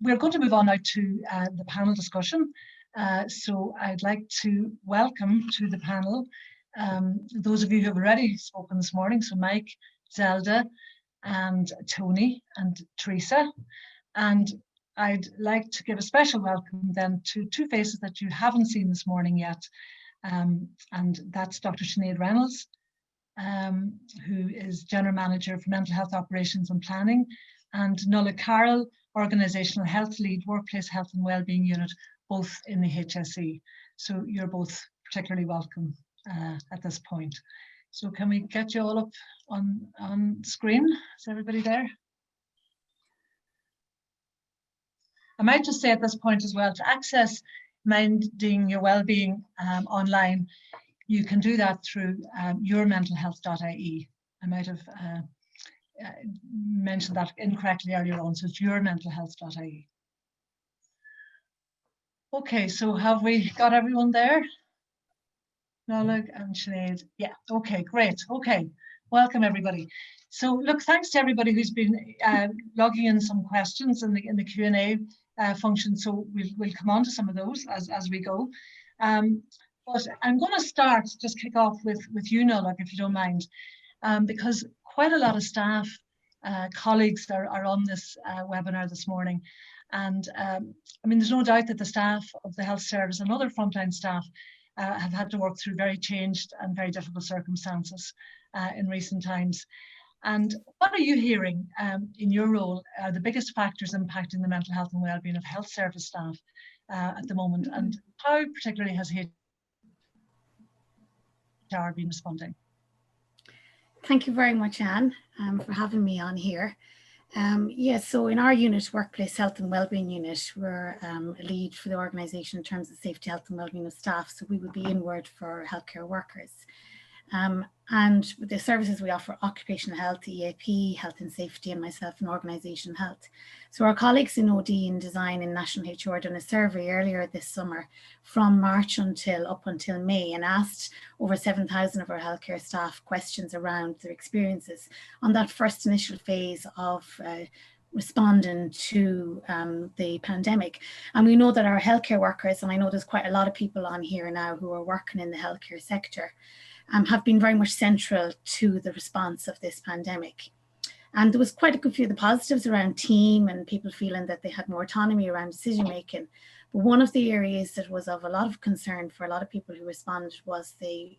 we're going to move on now to the panel discussion. So I'd like to welcome to the panel those of you who have already spoken this morning. So Mike, Zelda, and Tony, and Teresa. And I'd like to give a special welcome then to two faces that you haven't seen this morning yet. And that's Dr. Sinead Reynolds, who is General Manager for Mental Health Operations and Planning, and Nuala Carroll, Organisational Health Lead, Workplace Health and Wellbeing Unit, both in the HSE. So you're both particularly welcome at this point. So can we get you all up on screen? Is everybody there? I might just say at this point as well, to access Minding Your Wellbeing online, you can do that through yourmentalhealth.ie. I might have mentioned that incorrectly earlier on, so it's yourmentalhealth.ie. Okay, so have we got everyone there? Nola and Sinead. Yeah, okay, great. Okay, welcome everybody. So look, thanks to everybody who's been logging in some questions in the Q&A function. So we'll come on to some of those as we go. But I'm going to start, just kick off with you, Nola, if you don't mind, because quite a lot of staff, colleagues are on this webinar this morning. And I mean, there's no doubt that the staff of the health service and other frontline staff have had to work through very changed and very difficult circumstances in recent times. And what are you hearing in your role are the biggest factors impacting the mental health and wellbeing of health service staff at the moment, and how particularly has HR been responding? Thank you very much, Anne, for having me on here. Yes, so in our unit, Workplace Health and Wellbeing Unit, we're a lead for the organisation in terms of safety, health and wellbeing of staff. So we would be inward for healthcare workers. And with the services we offer, occupational health, EAP, health and safety, and myself in organisation health. So our colleagues in OD and design in National HR done a survey earlier this summer from March up until May, and asked over 7,000 of our healthcare staff questions around their experiences on that first initial phase of responding to the pandemic. And we know that our healthcare workers, and I know there's quite a lot of people on here now who are working in the healthcare sector, have been very much central to the response of this pandemic. And there was quite a good few of the positives around team and people feeling that they had more autonomy around decision making. But one of the areas that was of a lot of concern for a lot of people who responded was the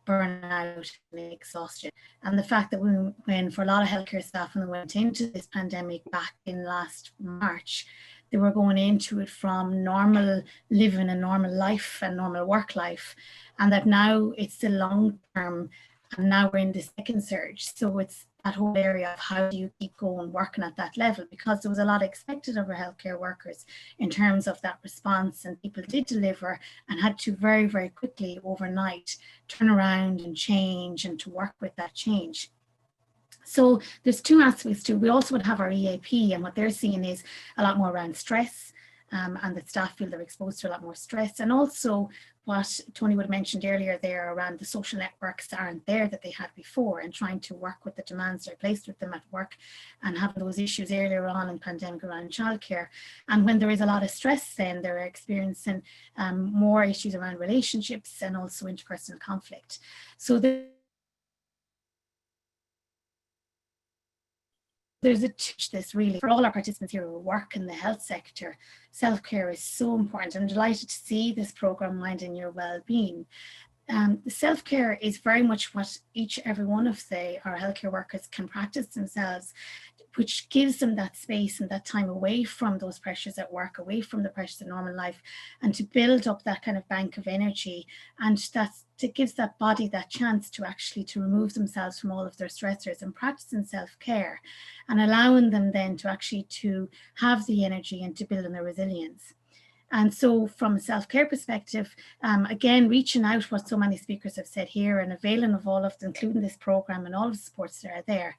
burnout and exhaustion. And the fact that when for a lot of healthcare staff, when they went into this pandemic back in last March, they were going into it from normal living and normal life and normal work life. And that now it's the long term, and now we're in the second surge. So it's that whole area of how do you keep going working at that level, because there was a lot expected of our healthcare workers in terms of that response, and people did deliver and had to very, very quickly overnight turn around and change and to work with that change. So there's two aspects to it. We also would have our EAP, and what they're seeing is a lot more around stress, and that staff feel they're exposed to a lot more stress. And also what Tony would have mentioned earlier there around the social networks aren't there that they had before, and trying to work with the demands that are placed with them at work, and having those issues earlier on in pandemic around childcare. And when there is a lot of stress, then they're experiencing more issues around relationships and also interpersonal conflict. So there's a teach this really for all our participants here who work in the health sector. Self-care is so important. I'm delighted to see this program, Minding Your Wellbeing. the self-care is very much what every one of our healthcare workers can practice themselves, which gives them that space and that time away from those pressures at work, away from the pressures of normal life, and to build up that kind of bank of energy. And it gives that body that chance to actually to remove themselves from all of their stressors and practicing self-care, and allowing them then to actually to have the energy and to build on their resilience. And so from a self-care perspective, again, reaching out, what so many speakers have said here, and availing of all of them, including this program and all of the supports that are there.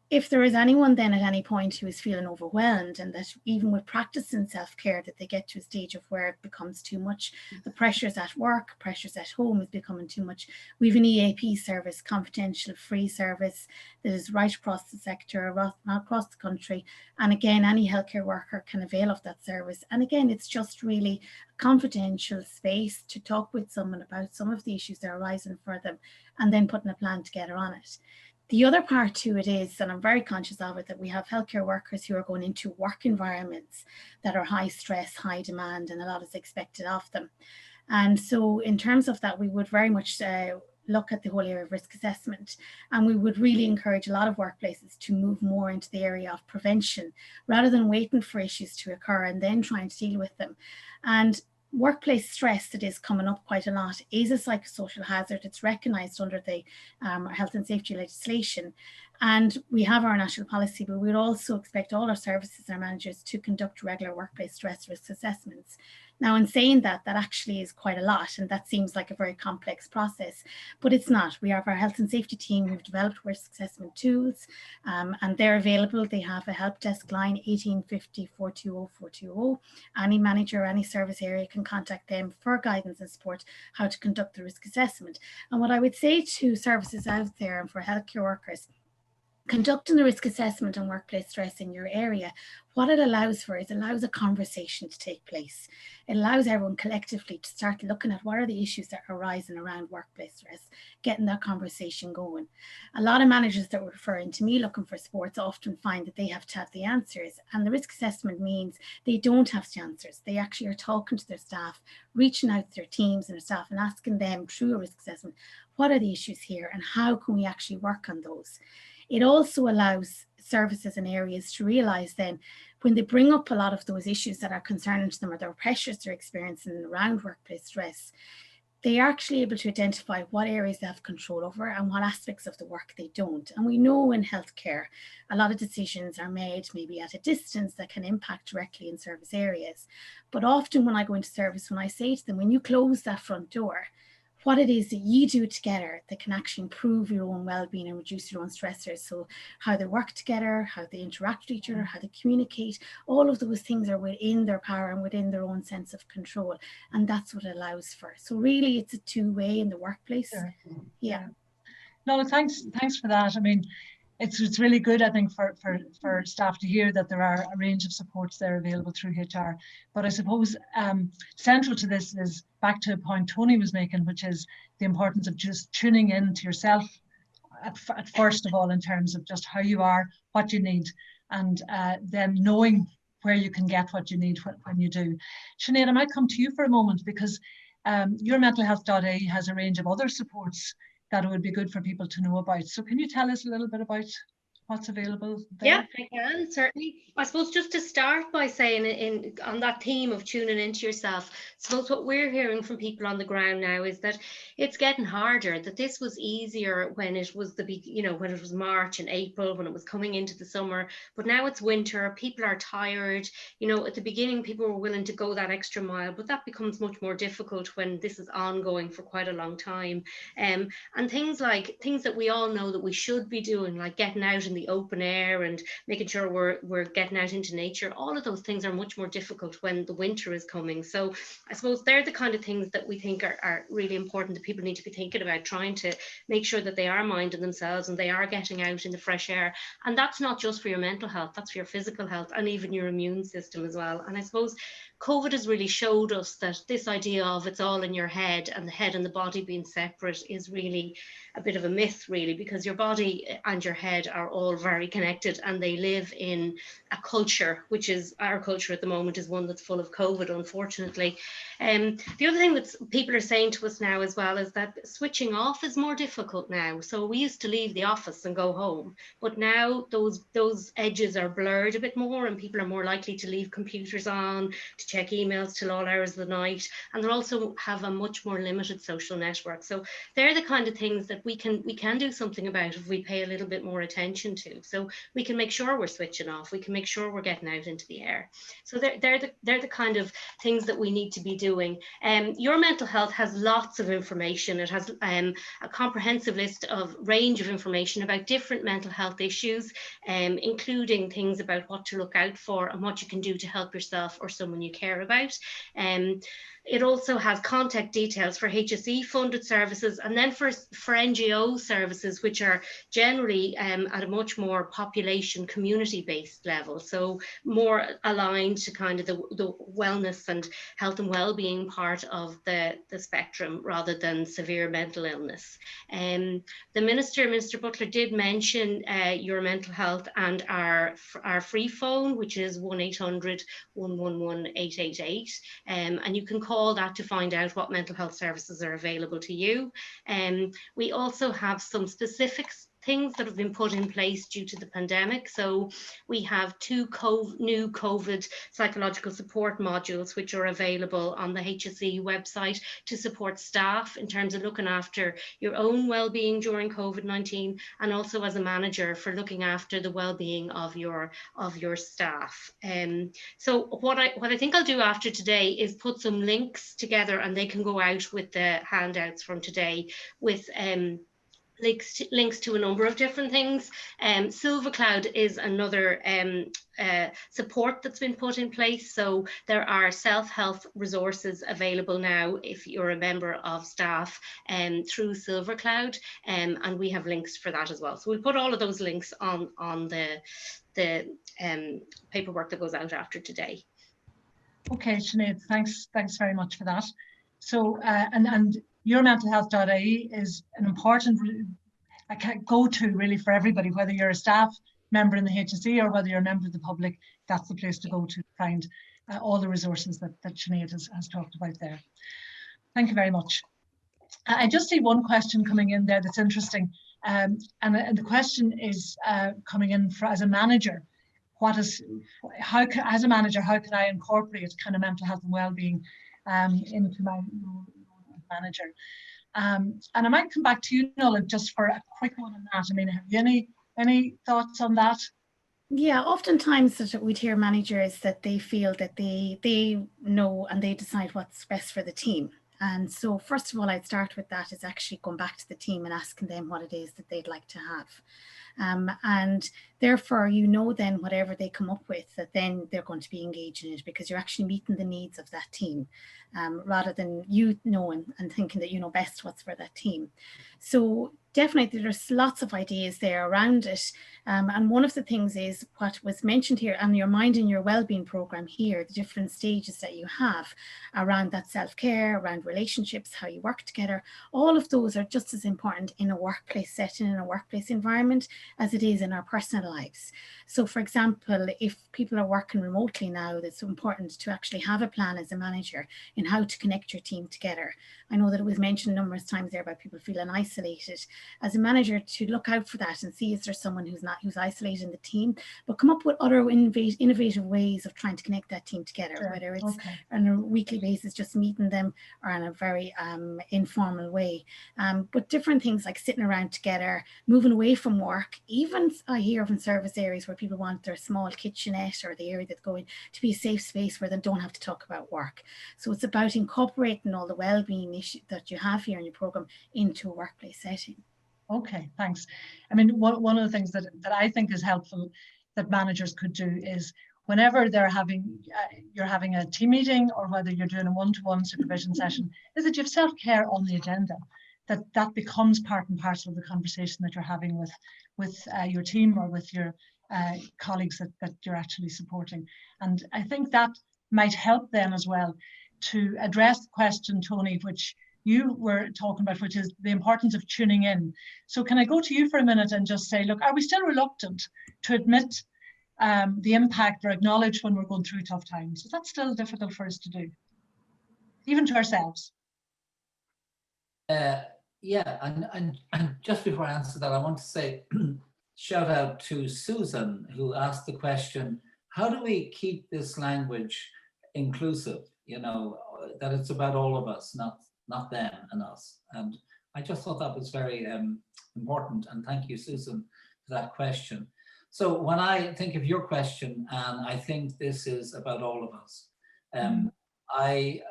If there is anyone then at any point who is feeling overwhelmed, and that even with practicing self-care that they get to a stage of where it becomes too much, the pressures at work, pressures at home is becoming too much. We have an EAP service, confidential free service, that is right across the sector, across the country. And again, any healthcare worker can avail of that service. And again, it's just really a confidential space to talk with someone about some of the issues that are arising for them, and then putting a plan together on it. The other part to it is, and I'm very conscious of it, that we have healthcare workers who are going into work environments that are high stress, high demand, and a lot is expected of them. And so in terms of that, we would very much look at the whole area of risk assessment, and we would really encourage a lot of workplaces to move more into the area of prevention rather than waiting for issues to occur and then trying to deal with them. And workplace stress that is coming up quite a lot is a psychosocial hazard. It's recognised under the health and safety legislation, and we have our national policy, but we'd also expect all our services and our managers to conduct regular workplace stress risk assessments. Now, in saying that actually is quite a lot, and that seems like a very complex process, but it's not. We have our health and safety team who've developed risk assessment tools, and they're available. They have a help desk line, 1850 420 420. Any manager, any service area can contact them for guidance and support how to conduct the risk assessment. And what I would say to services out there and for healthcare workers, conducting the risk assessment on workplace stress in your area, what it allows for is allows a conversation to take place. It allows everyone collectively to start looking at what are the issues that are arising around workplace stress, getting that conversation going. A lot of managers that were referring to me looking for supports often find that they have to have the answers, and the risk assessment means they don't have the answers. They actually are talking to their staff, reaching out to their teams and their staff and asking them through a risk assessment, what are the issues here and how can we actually work on those? It also allows services and areas to realise then when they bring up a lot of those issues that are concerning to them or their pressures they're experiencing around workplace stress, they are actually able to identify what areas they have control over and what aspects of the work they don't. And we know in healthcare, a lot of decisions are made maybe at a distance that can impact directly in service areas. But often when I go into service, when I say to them, when you close that front door, what it is that you do together that can actually improve your own well-being and reduce your own stressors. So how they work together, how they interact with each other, how they communicate, all of those things are within their power and within their own sense of control. And that's what it allows for. So really it's a two-way in the workplace. Sure. Yeah. No, thanks for that. I mean, it's really good, I think, for staff to hear that there are a range of supports there available through HR. But I suppose central to this is back to a point Tony was making, which is the importance of just tuning in to yourself at first of all, in terms of just how you are, what you need, and then knowing where you can get what you need when you do. Sinead, I might come to you for a moment, because your mentalhealth.ie has a range of other supports that it would be good for people to know about. So can you tell us a little bit about what's available there? Yeah, I can, certainly. I suppose just to start by saying on that theme of tuning into yourself, I suppose what we're hearing from people on the ground now is that it's getting harder, that this was easier when it was when it was March and April, when it was coming into the summer, but now it's winter, people are tired. At the beginning, people were willing to go that extra mile, but that becomes much more difficult when this is ongoing for quite a long time. And things that we all know that we should be doing, like getting out in the open air and making sure we're getting out into nature, all of those things are much more difficult when the winter is coming. So I suppose they're the kind of things that we think are really important that people need to be thinking about, trying to make sure that they are minding themselves and they are getting out in the fresh air. And that's not just for your mental health, that's for your physical health and even your immune system as well. And I suppose COVID has really showed us that this idea of it's all in your head and the head and the body being separate is really a bit of a myth, really, because your body and your head are all very connected, and they live in a culture, which is our culture at the moment is one that's full of COVID, unfortunately. The other thing that people are saying to us now as well is that switching off is more difficult now. So we used to leave the office and go home, but now those edges are blurred a bit more, and people are more likely to leave computers on, to check emails till all hours of the night, and they also have a much more limited social network. So they're the kind of things that we can do something about if we pay a little bit more attention to. So we can make sure we're switching off, we can make sure we're getting out into the air. So they're the kind of things that we need to be doing. Your mental health has lots of information. It has a comprehensive list of range of information about different mental health issues, including things about what to look out for and what you can do to help yourself or someone you care about. It also has contact details for HSE funded services, and then for NGO services, which are generally at a much more population community based level, so more aligned to kind of the wellness and health and well-being part of the spectrum rather than severe mental illness. The Minister Butler did mention your mental health and our free phone, which is 1800 111 888, and you can call that to find out what mental health services are available to you. We also have some specific things that have been put in place due to the pandemic. So we have two new COVID psychological support modules, which are available on the HSE website to support staff in terms of looking after your own well-being during COVID-19, and also as a manager for looking after the well-being of your staff. So what I think I'll do after today is put some links together, and they can go out with the handouts from today with links to a number of different things. SilverCloud is another support that's been put in place. So there are self-help resources available now if you're a member of staff through SilverCloud, and we have links for that as well. So we'll put all of those links on the paperwork that goes out after today. Okay, Sinead, thanks very much for that. So, and yourmentalhealth.ie is an important go-to really for everybody, whether you're a staff member in the HSE or whether you're a member of the public. That's the place to go to find all the resources that Sinead has talked about there. Thank you very much. I just see one question coming in there that's interesting, and the question is coming in as a manager. As a manager, how can I incorporate kind of mental health and well-being into my role as manager? And I might come back to you, Nola, just for a quick one on that. I mean, have you any thoughts on that? Yeah, oftentimes we'd hear managers that they feel that they know and they decide what's best for the team. And so first of all, I'd start with that is actually going back to the team and asking them what it is that they'd like to have. And therefore, then whatever they come up with, that then they're going to be engaged in it, because you're actually meeting the needs of that team, rather than you knowing and thinking that you know best what's for that team. So definitely there's lots of ideas there around it. And one of the things is what was mentioned here on your Mind and Your Wellbeing program here, the different stages that you have around that self-care, around relationships, how you work together. All of those are just as important in a workplace setting, in a workplace environment, as it is in our personal lives. So for example, if people are working remotely now, it's important to actually have a plan as a manager in how to connect your team together. I know that it was mentioned numerous times there about people feeling isolated. As a manager, to look out for that and see is there someone who's isolated in the team, but come up with other innovative ways of trying to connect that team together, sure. Whether it's on a weekly basis, just meeting them, or in a very informal way. But different things like sitting around together, moving away from work. Even I hear of in service areas where people want their small kitchenette or the area that's going to be a safe space where they don't have to talk about work. So it's about incorporating all the well-being issues that you have here in your program into a workplace setting. Okay, thanks. I mean, one of the things that I think is helpful that managers could do is whenever you're having a team meeting, or whether you're doing a one-to-one supervision session, is that you have self-care on the agenda, that becomes part and parcel of the conversation that you're having with your team or with your colleagues that you're actually supporting. And I think that might help them as well to address the question, Tony, which you were talking about, which is the importance of tuning in. So can I go to you for a minute and just say, look, are we still reluctant to admit the impact or acknowledge when we're going through tough times? Is that still difficult for us to do, even to ourselves? Yeah, and just before I answer that, I want to say, shout out to Susan, who asked the question, how do we keep this language inclusive? You know, that it's about all of us, not them and us. And I just thought that was very important. And thank you, Susan, for that question. So when I think of your question, and I think this is about all of us, I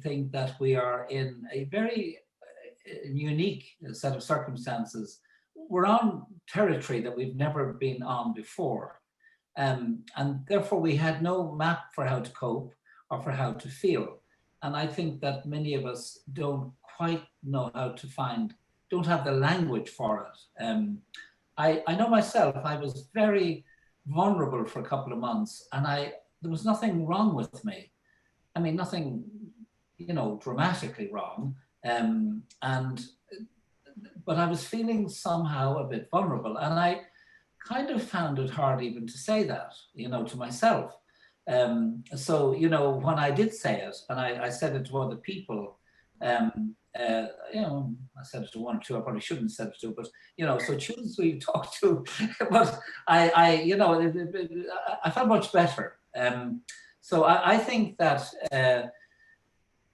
think that we are in a very unique set of circumstances. We're on territory that we've never been on before. And therefore we had no map for how to cope or for how to feel. And I think that many of us don't quite know how to don't have the language for it. I know myself, I was very vulnerable for a couple of months, and there was nothing wrong with me. I mean, nothing, you know, dramatically wrong. But I was feeling somehow a bit vulnerable, and I kind of found it hard even to say that, you know, to myself. So, you know, when I did say it, and I said it to other people, you know, I said it to one or two, I probably shouldn't have said it to, but, you know, so choose who you talk to. But you know, I felt much better. So I think that,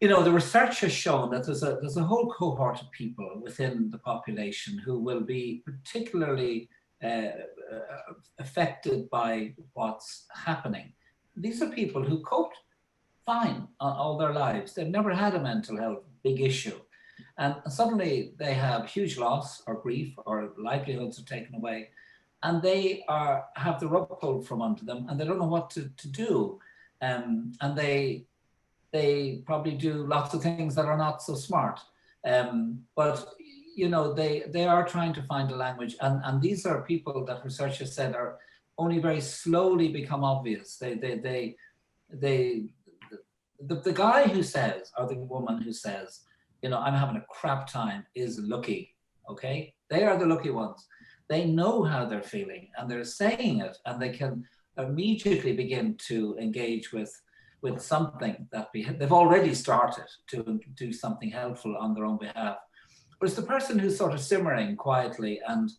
you know, the research has shown that there's a whole cohort of people within the population who will be particularly affected by what's happening. These are people who coped fine all their lives. They've never had a mental health big issue. And suddenly they have huge loss or grief or livelihoods are taken away, and they have the rug pulled from under them, and they don't know what to do. And they probably do lots of things that are not so smart. But you know, they are trying to find a language, and these are people that researchers said are only very slowly become obvious. The guy who says, or the woman who says, you know, I'm having a crap time, is lucky. Okay, they are the lucky ones. They know how they're feeling, and they're saying it, and they can immediately begin to engage with something that they've already started to do something helpful on their own behalf. But it's the person who's sort of simmering quietly and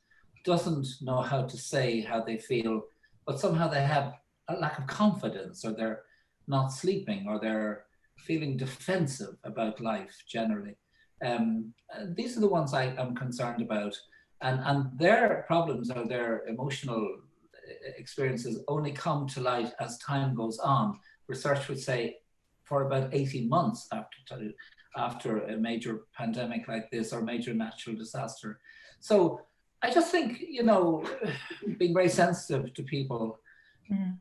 doesn't know how to say how they feel, but somehow they have a lack of confidence, or they're not sleeping, or they're feeling defensive about life generally. These are the ones I'm concerned about. And their problems or their emotional experiences only come to light as time goes on. Research would say for about 18 months after a major pandemic like this or major natural disaster. So I just think, you know, being very sensitive to people,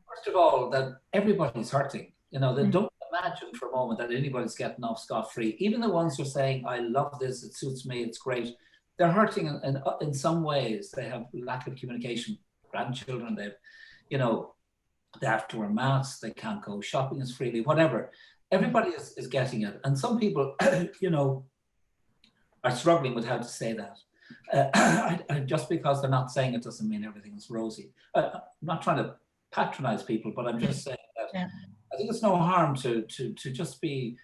first of all, that everybody's hurting. You know, they don't imagine for a moment that anybody's getting off scot-free. Even the ones who are saying, I love this, it suits me, it's great. They're hurting in some ways. They have lack of communication. Grandchildren, they've, you know, they have to wear masks, they can't go shopping as freely, whatever. Everybody is getting it. And some people, you know, are struggling with how to say that. Just because they're not saying it doesn't mean everything's rosy. I'm not trying to patronize people, but I'm just saying that I think it's no harm to just be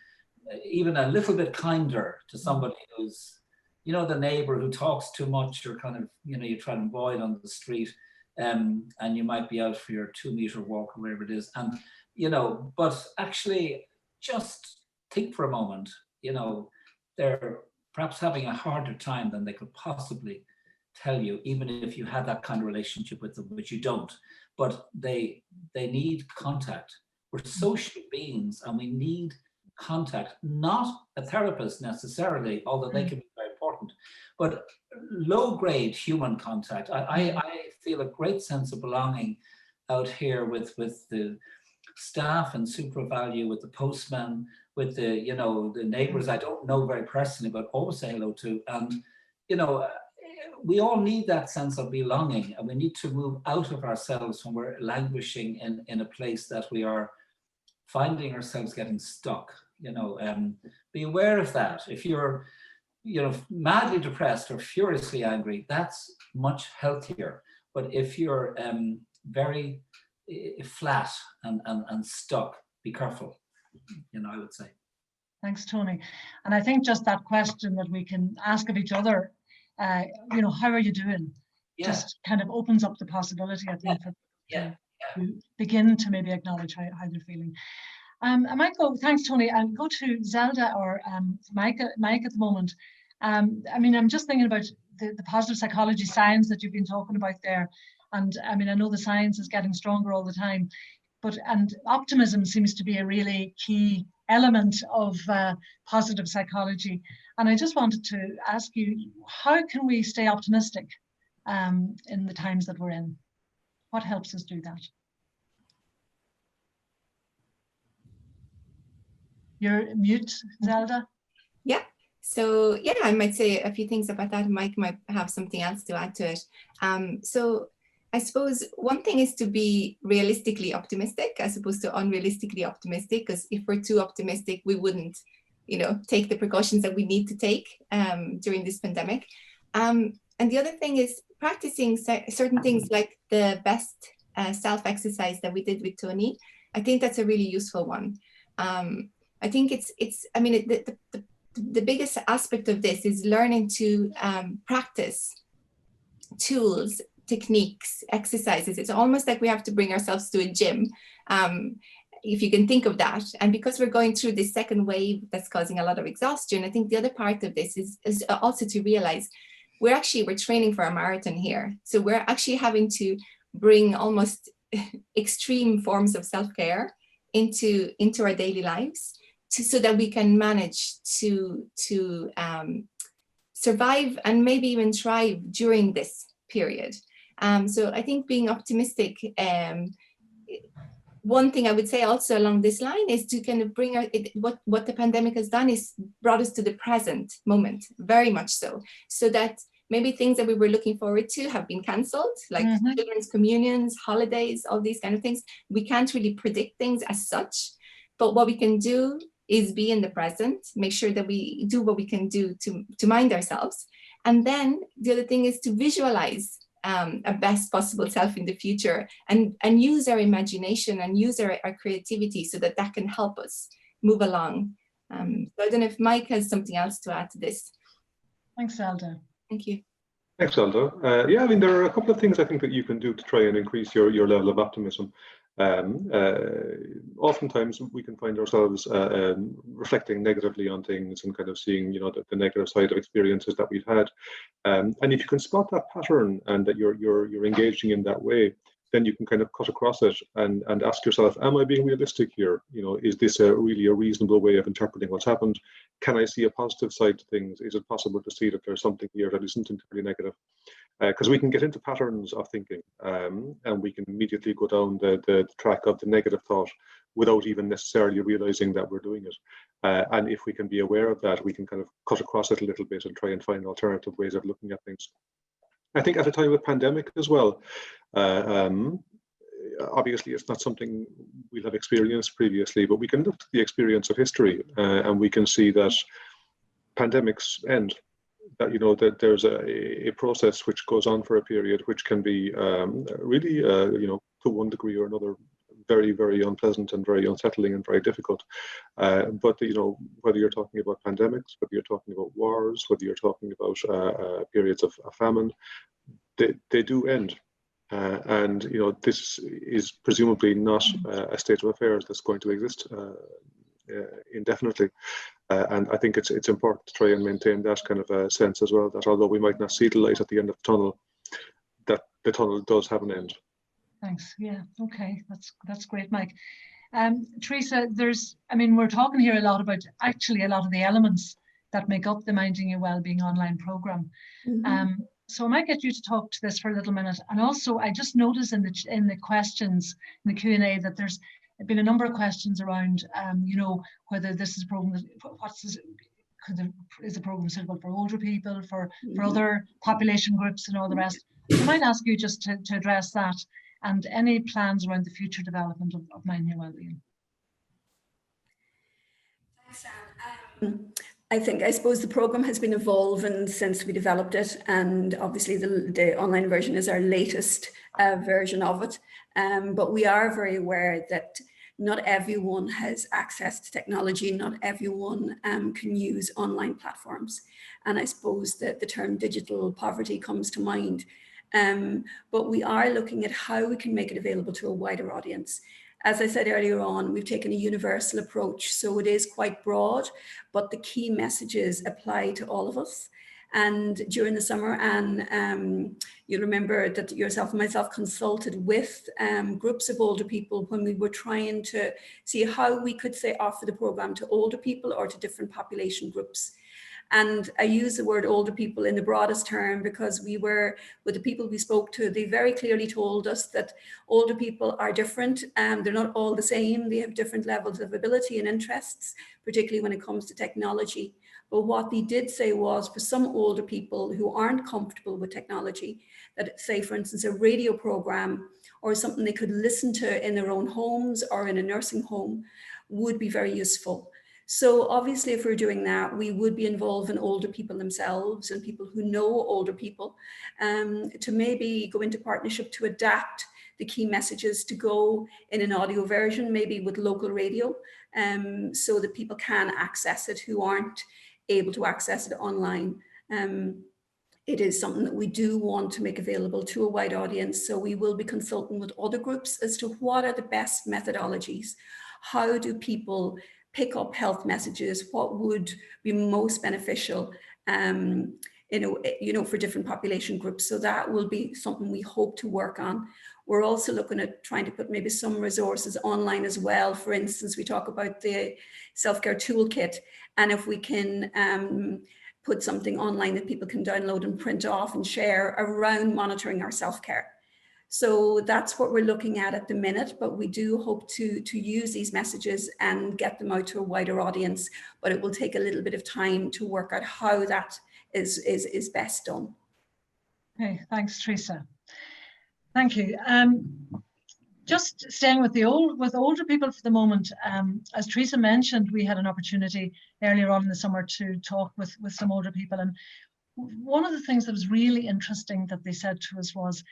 even a little bit kinder to somebody who's, you know, the neighbor who talks too much, or kind of, you know, you try to avoid on the street, and you might be out for your 2-meter walk or wherever it is. And, you know, but actually just think for a moment, you know, they're perhaps having a harder time than they could possibly tell you, even if you had that kind of relationship with them, which you don't. But they need contact. We're social beings, and we need contact, not a therapist necessarily, although they can be very important, but low-grade human contact. I feel a great sense of belonging out here with the staff and SuperValue, with the postman, with the, you know, the neighbors I don't know very personally, but always say hello to. And, you know, we all need that sense of belonging, and we need to move out of ourselves when we're languishing in a place that we are finding ourselves getting stuck. Be aware of that. If you're madly depressed or furiously angry, that's much healthier. But if you're very flat and stuck, be careful, I would say. Thanks, Tony. And I think just that question that we can ask of each other, how are you doing? Yeah. Just kind of opens up the possibility, I think, for Yeah. to begin to maybe acknowledge how they're feeling. I might go, thanks, Tony, and go to Zelda or Mike at the moment. I mean, I'm just thinking about the positive psychology science that you've been talking about there. And I mean, I know the science is getting stronger all the time, and optimism seems to be a really key element of positive psychology. And I just wanted to ask you, how can we stay optimistic in the times that we're in? What helps us do that? You're mute, Zelda. Yeah. So yeah, I might say a few things about that. Mike might have something else to add to it. So I suppose one thing is to be realistically optimistic as opposed to unrealistically optimistic, because if we're too optimistic, we wouldn't, take the precautions that we need to take during this pandemic. And the other thing is practicing certain things like the best self-exercise that we did with Tony. I think that's a really useful one. I think the biggest aspect of this is learning to practice tools, techniques, exercises. It's almost like we have to bring ourselves to a gym, if you can think of that. And because we're going through this second wave that's causing a lot of exhaustion, I think the other part of this is also to realize we're training for a marathon here. So we're actually having to bring almost extreme forms of self-care into our daily lives so that we can manage to survive and maybe even thrive during this period. So I think being optimistic, one thing I would say also along this line is to kind of bring what the pandemic has done is brought us to the present moment, very much so that maybe things that we were looking forward to have been cancelled, like children's communions, holidays, all these kind of things. We can't really predict things as such, but what we can do is be in the present, make sure that we do what we can do to mind ourselves. And then the other thing is to visualize a best possible self in the future and use our imagination and use our creativity so that can help us move along. So I don't know if Mike has something else to add to this. Thanks, Zelda. Thank you. Thanks, Zelda. Yeah, I mean, there are a couple of things I think that you can do to try and increase your level of optimism. Oftentimes we can find ourselves reflecting negatively on things and kind of seeing, the negative side of experiences that we've had. And if you can spot that pattern and that you're engaging in that way, then you can kind of cut across it and ask yourself, am I being realistic here? Is this really a reasonable way of interpreting what's happened? Can I see a positive side to things? Is it possible to see that there's something here that isn't entirely negative? Because we can get into patterns of thinking and we can immediately go down the track of the negative thought without even necessarily realizing that we're doing it. And if we can be aware of that, we can kind of cut across it a little bit and try and find alternative ways of looking at things. I think at a time of pandemic as well, obviously it's not something we'll have experienced previously, but we can look to the experience of history and we can see that pandemics end. That that there's a process which goes on for a period, which can be really, to one degree or another, very, very unpleasant and very unsettling and very difficult. But whether you're talking about pandemics, whether you're talking about wars, whether you're talking about periods of famine, they do end. And this is presumably not a state of affairs that's going to exist indefinitely. And I think it's important to try and maintain that kind of a sense as well, that although we might not see the light at the end of the tunnel, that the tunnel does have an end. Thanks. Yeah. Okay. That's great, Mike. Teresa, we're talking here a lot about actually a lot of the elements that make up the Minding Your Wellbeing online program. So I might get you to talk to this for a little minute. And also, I just noticed in the questions, in the Q&A, that there's been a number of questions around, whether this is a program is the program suitable for older people, for other population groups and all the rest. I might ask you just to address that and any plans around the future development of Minding Your Wellbeing. I suppose the program has been evolving since we developed it, and obviously the online version is our latest version of it. But we are very aware that not everyone has access to technology, not everyone can use online platforms. And I suppose that the term digital poverty comes to mind. But we are looking at how we can make it available to a wider audience. As I said earlier on, we've taken a universal approach, so it is quite broad, but the key messages apply to all of us. And during the summer, Anne, you remember that yourself and myself consulted with groups of older people when we were trying to see how we could say offer the program to older people or to different population groups. And I use the word older people in the broadest term because we were, with the people we spoke to, they very clearly told us that older people are different. They're not all the same. They have different levels of ability and interests, particularly when it comes to technology. But what they did say was for some older people who aren't comfortable with technology, that say, for instance, a radio program or something they could listen to in their own homes or in a nursing home would be very useful. So obviously, if we're doing that, we would be involving older people themselves and people who know older people to maybe go into partnership to adapt the key messages to go in an audio version, maybe with local radio, so that people can access it who aren't able to access it online. It is something that we do want to make available to a wide audience. So we will be consulting with other groups as to what are the best methodologies. How do people pick up health messages? What would be most beneficial, for different population groups? So that will be something we hope to work on. We're also looking at trying to put maybe some resources online as well. For instance, we talk about the self-care toolkit, and if we can put something online that people can download and print off and share around monitoring our self-care. So that's what we're looking at the minute, but we do hope to use these messages and get them out to a wider audience, but it will take a little bit of time to work out how that is best done. Okay, thanks, Teresa. Thank you. Just staying with older people for the moment, as Teresa mentioned, we had an opportunity earlier on in the summer to talk with some older people, and one of the things that was really interesting that they said to us was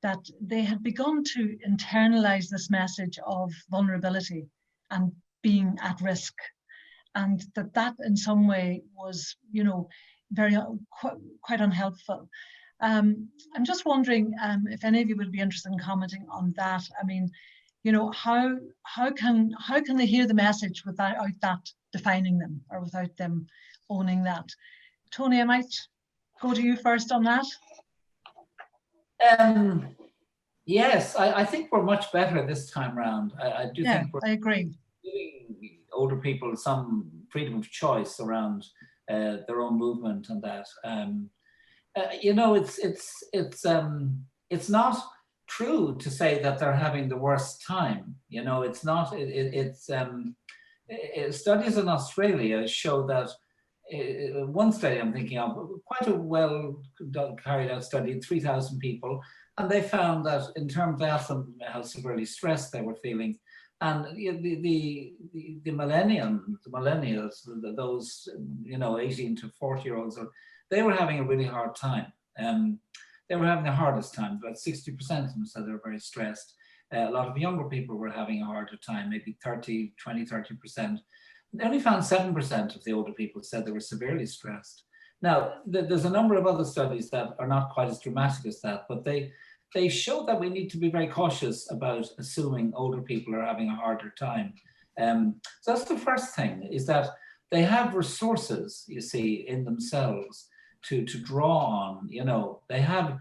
that they had begun to internalize this message of vulnerability and being at risk, and that in some way was, very quite unhelpful. I'm just wondering if any of you would be interested in commenting on that. I mean, how can they hear the message without that defining them or without them owning that? Tony, I might go to you first on that. Yes, I think we're much better this time round. I do think we're I agree. giving older people some freedom of choice around their own movement and that. It's not true to say that they're having the worst time. It's not. Studies in Australia show that. One study I'm thinking of, quite a well carried out study, 3,000 people, and they found that in terms of how severely stressed they were feeling, and the millennials, those 18 to 40-year-olds, they were having a really hard time. They were having the hardest time. About 60% of them said they were very stressed. A lot of younger people were having a harder time, maybe 30%. They only found 7% of the older people said they were severely stressed. Now, there's a number of other studies that are not quite as dramatic as that, but they show that we need to be very cautious about assuming older people are having a harder time. So that's the first thing, is that they have resources, you see, in themselves to draw on. They have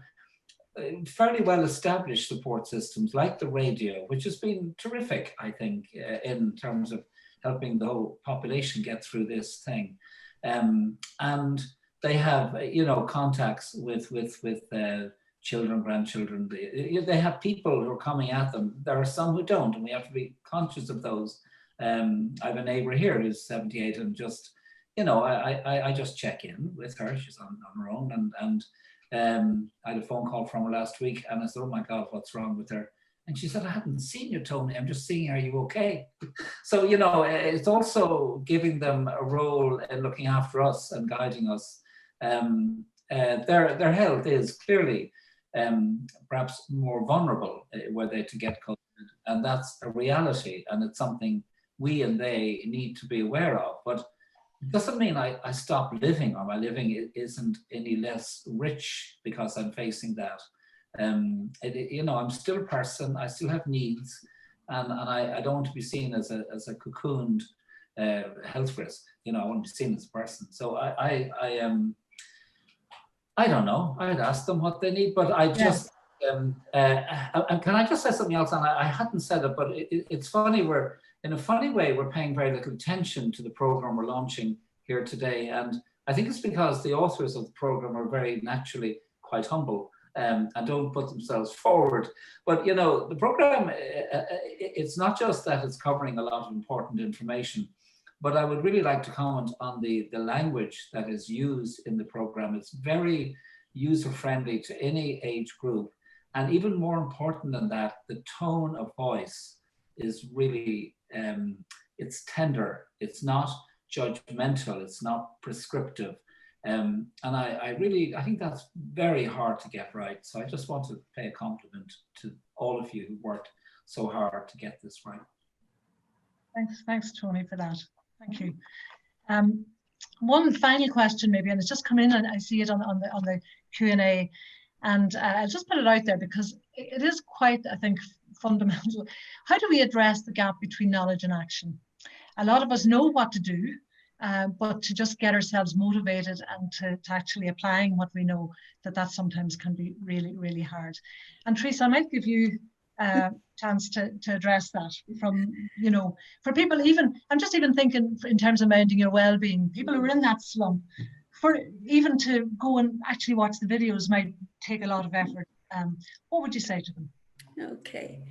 fairly well established support systems like the radio, which has been terrific, I think, in terms of helping the whole population get through this thing. And they have, contacts with children, grandchildren. They have people who are coming at them. There are some who don't, and we have to be conscious of those. I have a neighbor here who's 78, and just, I just check in with her. She's on her own, and I had a phone call from her last week, and I said, oh my God, what's wrong with her? And she said, I haven't seen you, Tony. I'm just seeing, are you okay? So, you know, it's also giving them a role in looking after us and guiding us. Their health is clearly perhaps more vulnerable were they to get COVID. And that's a reality. And it's something we and they need to be aware of. But it doesn't mean I stop living, or my living isn't any less rich because I'm facing that. You know, I'm still a person. I still have needs, and I don't want to be seen as a cocooned health risk. You know, I want to be seen as a person. So I don't know. I'd ask them what they need, but I just can I just say something else? And I hadn't said it, but it's funny. In a funny way, we're paying very little attention to the program we're launching here today, and I think it's because the authors of the program are very naturally quite humble. And don't put themselves forward. But, you know, the program, it's not just that it's covering a lot of important information, but I would really like to comment on the language that is used in the program. It's very user-friendly to any age group. And even more important than that, the tone of voice is really, it's tender. It's not judgmental. It's not prescriptive. And I think that's very hard to get right. So I just want to pay a compliment to all of you who worked so hard to get this right. Thanks, Tony, for that. Thank you. One final question, maybe, and it's just come in, and I see it on the Q&A, and I'll just put it out there because it is quite, I think, fundamental. How do we address the gap between knowledge and action? A lot of us know what to do. But to just get ourselves motivated and to actually applying what we know, that sometimes can be really, really hard. And Teresa, I might give you a chance to address that from, you know, for people even, I'm just even thinking in terms of minding your well-being, people who are in that slump, for even to go and actually watch the videos might take a lot of effort. What would you say to them? Okay,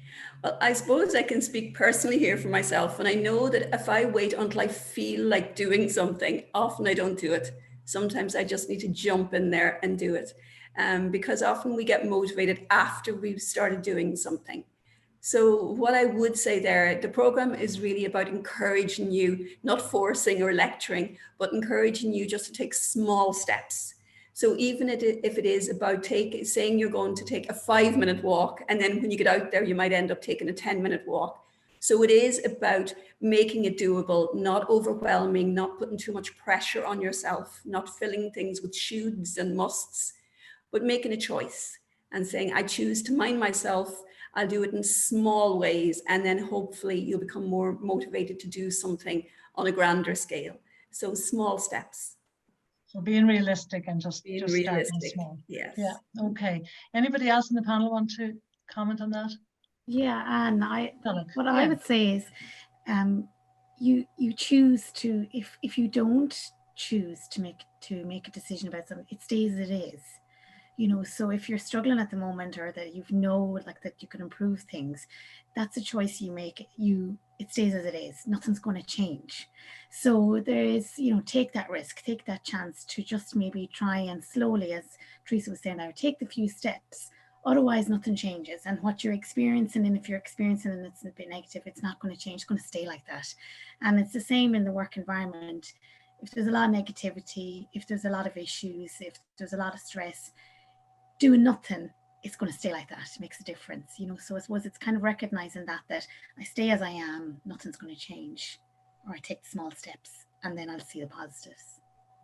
well, I suppose I can speak personally here for myself, and I know that if I wait until I feel like doing something, often I don't do it. Sometimes I just need to jump in there and do it, because often we get motivated after we've started doing something. So what I would say there, the program is really about encouraging you, not forcing or lecturing, but encouraging you just to take small steps. So even if it is about saying you're going to take a 5-minute walk, and then when you get out there, you might end up taking a 10-minute walk. So it is about making it doable, not overwhelming, not putting too much pressure on yourself, not filling things with shoulds and musts, but making a choice and saying, I choose to mind myself. I'll do it in small ways, and then hopefully you'll become more motivated to do something on a grander scale. So small steps. So being realistic and just starting small. Yes. Yeah. Okay. Anybody else in the panel want to comment on that? Yeah, and I would say is, you choose to, if you don't choose to make a decision about something, it stays as it is. You know, so if you're struggling at the moment, or that that you can improve things, that's a choice you make. It stays as it is. Nothing's going to change. So there is, you know, take that risk, take that chance to just maybe try and slowly, as Teresa was saying, take the few steps. Otherwise, nothing changes. And what you're experiencing, and if you're experiencing and it's a bit negative, it's not going to change. It's going to stay like that. And it's the same in the work environment. If there's a lot of negativity, if there's a lot of issues, if there's a lot of stress, doing nothing, it's going to stay like that. It makes a difference, you know. So I suppose it's kind of recognizing that I stay as I am, nothing's going to change, or I take the small steps, and then I'll see the positives.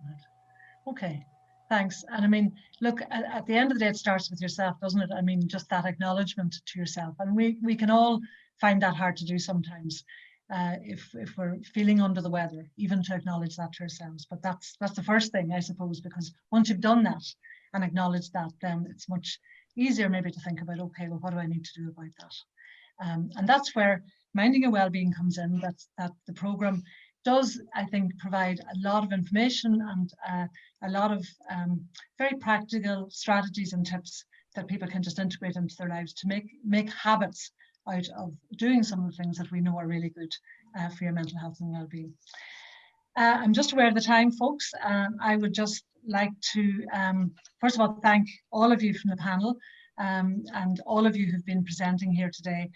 Right. Okay, thanks. And I mean, look, at the end of the day, it starts with yourself, doesn't it? I mean, just that acknowledgement to yourself. And we can all find that hard to do sometimes, if we're feeling under the weather, even to acknowledge that to ourselves. But that's the first thing, I suppose, because once you've done that and acknowledge that, then it's much easier maybe to think about, okay, well, what do I need to do about that? And that's where Minding Your Wellbeing comes in. That the program does, I think, provide a lot of information and a lot of very practical strategies and tips that people can just integrate into their lives to make habits out of doing some of the things that we know are really good for your mental health and well-being. I'm just aware of the time, folks. I would just like to, first of all, thank all of you from the panel and all of you who've been presenting here today.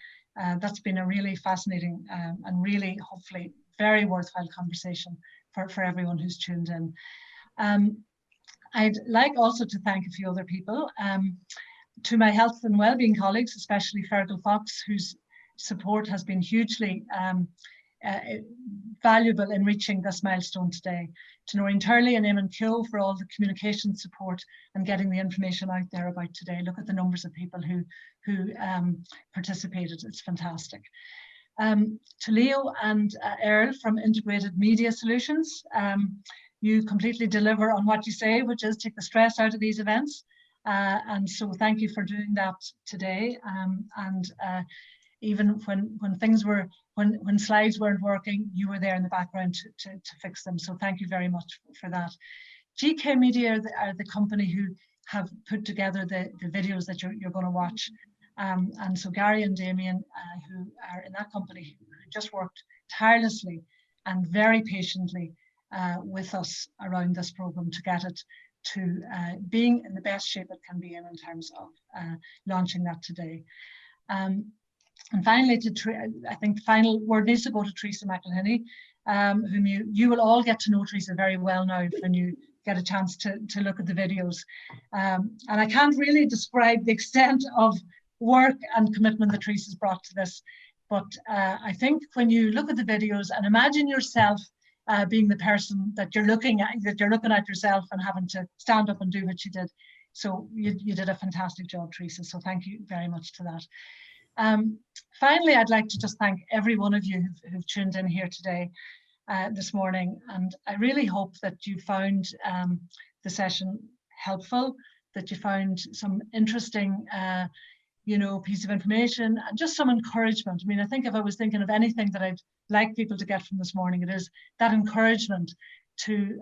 That's been a really fascinating and really, hopefully, very worthwhile conversation for everyone who's tuned in. I'd like also to thank a few other people. To my health and wellbeing colleagues, especially Fergal Fox, whose support has been hugely valuable in reaching this milestone today. To Noreen Turley and Eamon Keogh for all the communication support and getting the information out there about today. Look at the numbers of people who participated. It's fantastic. To Leo and Earl from Integrated Media Solutions, you completely deliver on what you say, which is take the stress out of these events. And so thank you for doing that today. Even when things were, when slides weren't working, you were there in the background to fix them. So thank you very much for that. GK Media are the company who have put together the videos that you're going to watch. And so Gary and Damien, who are in that company, who just worked tirelessly and very patiently with us around this program to get it to being in the best shape it can be in terms of launching that today. And finally, I think the final word needs to go to Teresa McElhinney, whom you will all get to know Teresa very well now when you get a chance to look at the videos. And I can't really describe the extent of work and commitment that Teresa's brought to this, but I think when you look at the videos and imagine yourself being the person that you're looking at yourself and having to stand up and do what you did. So you did a fantastic job, Teresa. So thank you very much to that. Finally, I'd like to just thank every one of you who've tuned in here today, this morning. And I really hope that you found the session helpful, that you found some interesting piece of information and just some encouragement. I mean, I think if I was thinking of anything that I'd like people to get from this morning, it is that encouragement to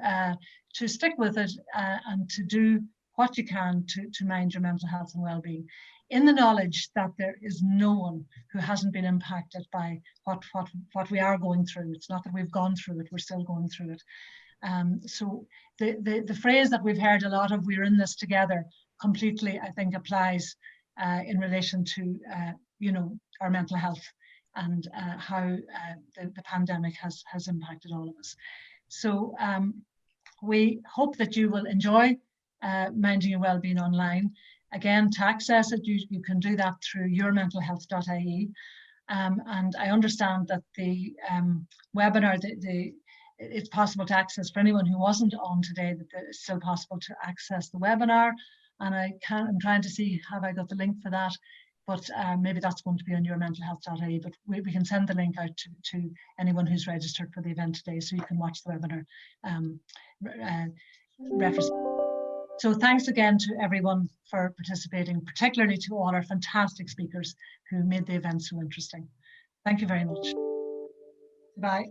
stick with it and to do what you can to mind your mental health and well-being, in the knowledge that there is no one who hasn't been impacted by what we are going through. It's not that we've gone through it, we're still going through it. So the phrase that we've heard a lot of, we're in this together, completely, I think, applies in relation to our mental health and how the pandemic has impacted all of us. So we hope that you will enjoy Minding Your Wellbeing online. Again, to access it, you can do that through yourmentalhealth.ie. And I understand that the webinar, it's possible to access for anyone who wasn't on today, that it's still possible to access the webinar. And I'm trying to see, have I got the link for that? But maybe that's going to be on yourmentalhealth.ie, but we can send the link out to anyone who's registered for the event today, so you can watch the webinar reference. So thanks again to everyone for participating, particularly to all our fantastic speakers who made the event so interesting. Thank you very much. Bye.